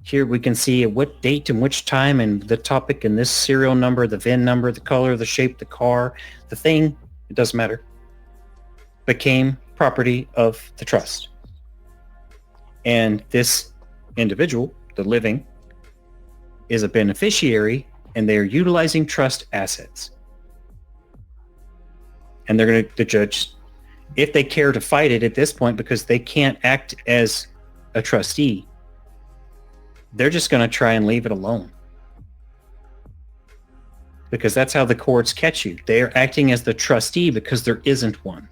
Here we can see at what date and which time and the topic and this serial number, the VIN number, the color, the shape, the car, the thing, it doesn't matter, became property of the trust. And this individual, the living, is a beneficiary and they are utilizing trust assets. And they're going to, the judge, if they care to fight it at this point because they can't act as a trustee, they're just going to try and leave it alone. Because that's how the courts catch you. They are acting as the trustee because there isn't one.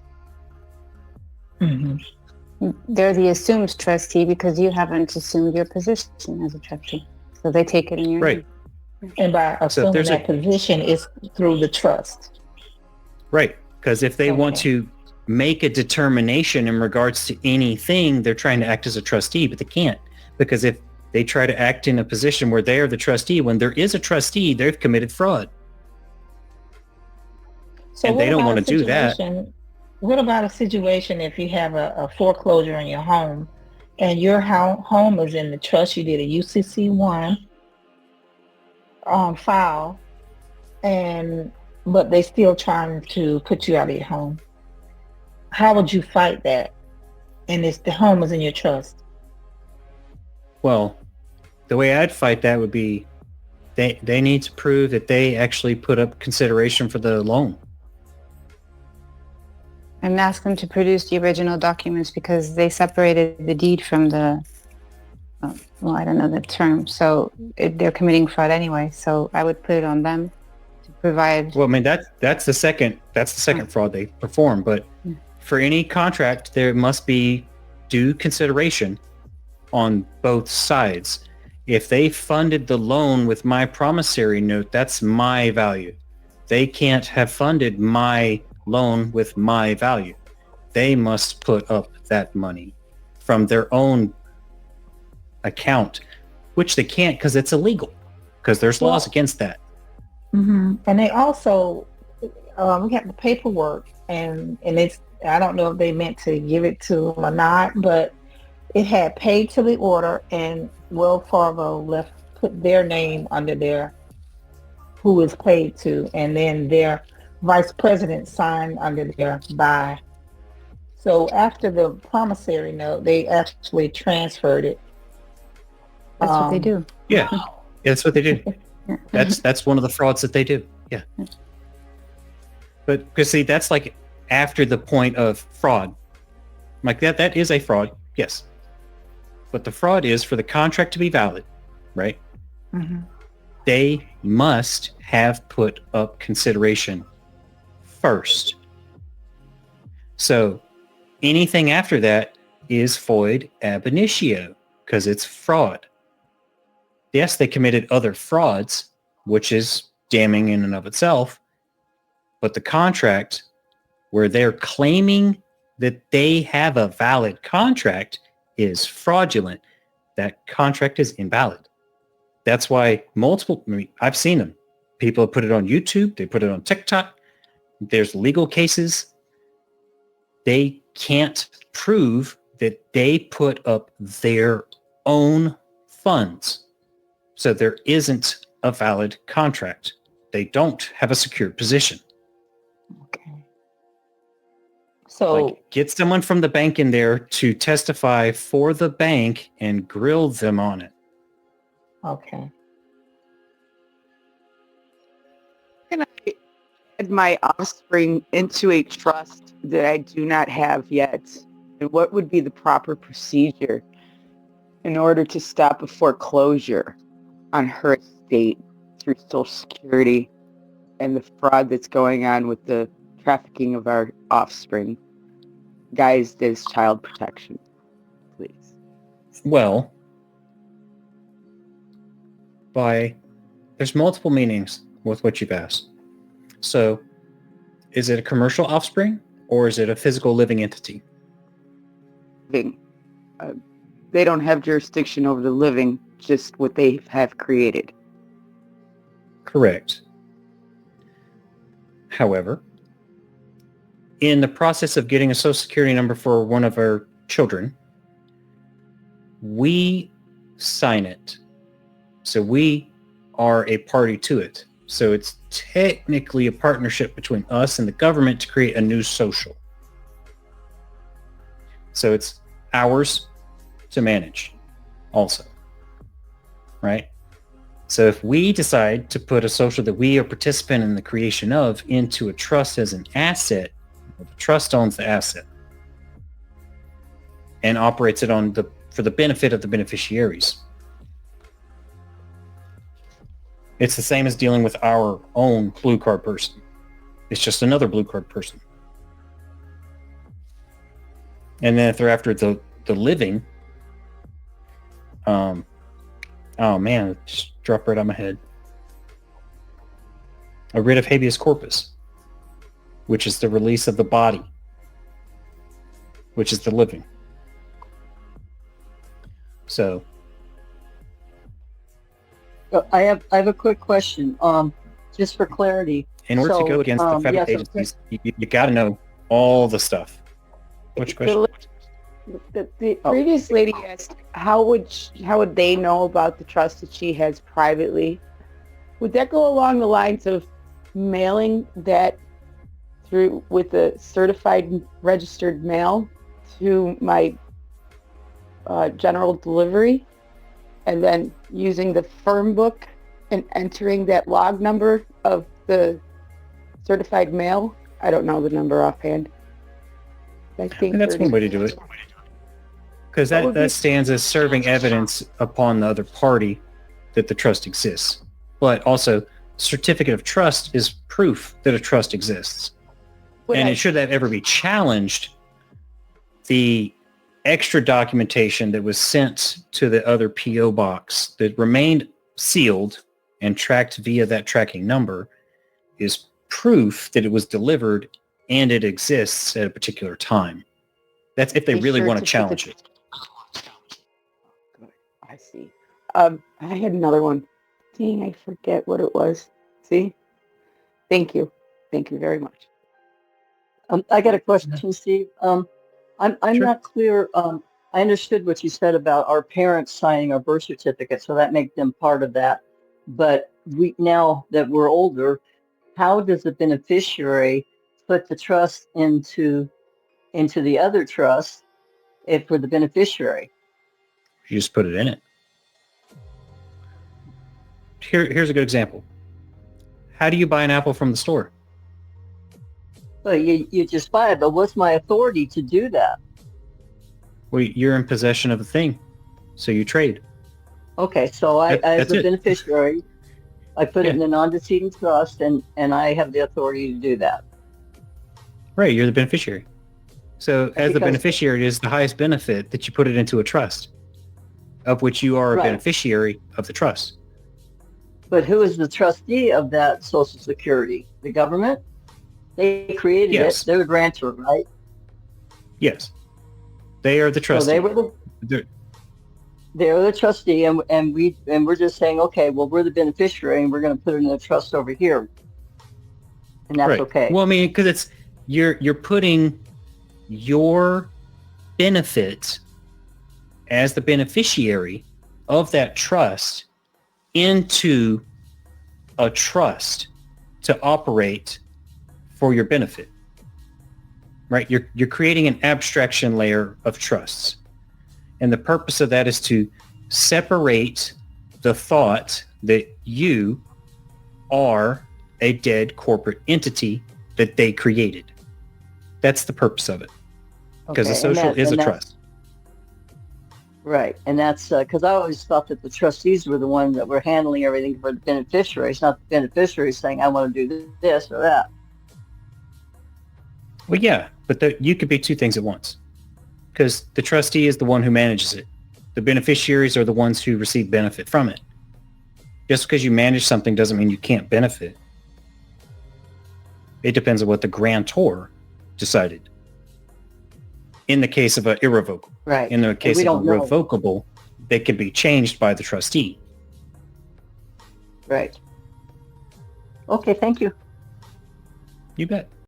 Mm-hmm. They're the assumed trustee because you haven't assumed your position as a trustee. So they take it in your name. And by assuming that position is through the trust. Right. Because if they want to make a determination in regards to anything, they're trying to act as a trustee, but they can't. Because if they try to act in a position where they are the trustee, when there is a trustee, they've committed fraud. So and they don't want to do that. what about a situation if you have a foreclosure in your home and your home is in the trust? You did a UCC1 file, but they still trying to put you out of your home. How would you fight that? And the home is in your trust. Well, the way I'd fight that would be they need to prove that they actually put up consideration for the loan. And ask them to produce the original documents because they separated the deed from the, well, I don't know the term. So they're committing fraud anyway. So I would put it on them to provide. Well, I mean, that's the second fraud they perform. But for any contract, there must be due consideration on both sides. If they funded the loan with my promissory note, that's my value. They can't have funded my loan with my value. They must put up that money from their own account, which they can't because it's illegal, because there's laws against that. Mm-hmm. And they also, we have the paperwork, and it's, I don't know if they meant to give it to them or not, but it had paid to the order, and Wells Fargo put their name under there, who is paid to, and then their vice president signed under there by. So after the promissory note, they actually transferred it. That's what they do. Yeah, that's what they do. That's one of the frauds that they do. Yeah. But because see, that's like after the point of fraud. Like that is a fraud, yes. But the fraud is for the contract to be valid, right? Mm-hmm. They must have put up consideration first. So anything after that is void ab initio because it's fraud. Yes, they committed other frauds, which is damning in and of itself, but the contract where they're claiming that they have a valid contract is fraudulent. That contract is invalid. That's why I've seen them. People have put it on YouTube. They put it on TikTok. There's legal cases. They can't prove that they put up their own funds. So there isn't a valid contract. They don't have a secured position. Okay. So get someone from the bank in there to testify for the bank and grill them on it. Okay. Can I add my offspring into a trust that I do not have yet? And what would be the proper procedure in order to stop a foreclosure on her estate through Social Security and the fraud that's going on with the trafficking of our offspring, guised as child protection, please? Well, there's multiple meanings with what you've asked. So, is it a commercial offspring or is it a physical living entity? Living. They don't have jurisdiction over the living, just what they have created. Correct. However, in the process of getting a Social Security number for one of our children, we sign it. So we are a party to it. So it's technically a partnership between us and the government to create a new social. So it's ours to manage also, right? So if we decide to put a social that we are participant in the creation of into a trust as an asset, the trust owns the asset and operates it for the benefit of the beneficiaries. It's the same as dealing with our own blue card person. It's just another blue card person. And then if they're after the living, oh man, it just dropped right on my head. A writ of habeas corpus, which is the release of the body, which is the living. So I have a quick question. Just for clarity. in order to go against the federal agencies, you got to know all the stuff. Which question? The previous lady asked, how would they know about the trust that she has privately? Would that go along the lines of mailing that through with the certified registered mail to my general delivery, and then using the firm book and entering that log number of the certified mail? I don't know the number offhand. I think And that's one way to do it. Because that stands as serving evidence upon the other party that the trust exists. But also, certificate of trust is proof that a trust exists. And should that ever be challenged, the extra documentation that was sent to the other PO box that remained sealed and tracked via that tracking number is proof that it was delivered and it exists at a particular time. That's if they really want to challenge it. I see. I had another one. Dang, I forget what it was. See? Thank you. Thank you very much. I got a question, Steve. I'm Sure. not clear. I understood what you said about our parents signing our birth certificate, so that makes them part of that. But now that we're older, how does the beneficiary put the trust into the other trust if we're the beneficiary? You just put it in it. Here's a good example. How do you buy an apple from the store? Well, you just buy it, but what's my authority to do that? Well, you're in possession of a thing, so you trade. Okay, so I as a beneficiary, I put it in a non-deceding trust, and I have the authority to do that. Right, you're the beneficiary. So as the beneficiary, it is the highest benefit that you put it into a trust, of which you are a beneficiary of the trust. But who is the trustee of that Social Security? The government? They created it. They're the grantor, right? Yes. They are the trustee. So they're the trustee, and we're just saying, okay, well, we're the beneficiary, and we're going to put it in a trust over here, and that's okay. Well, I mean, because you're putting your benefit as the beneficiary of that trust into a trust to operate for your benefit. Right? You're creating an abstraction layer of trusts. And the purpose of that is to separate the thought that you are a dead corporate entity that they created. That's the purpose of it. Because a social is a trust. Right. And that's because I always thought that the trustees were the ones that were handling everything for the beneficiaries, not the beneficiaries saying, I want to do this or that. Well, yeah, but you could be two things at once. Because the trustee is the one who manages it. The beneficiaries are the ones who receive benefit from it. Just because you manage something doesn't mean you can't benefit. It depends on what the grantor decided. In the case of an irrevocable. Right. In the case of a revocable, they can be changed by the trustee. Right. Okay, thank you. You bet.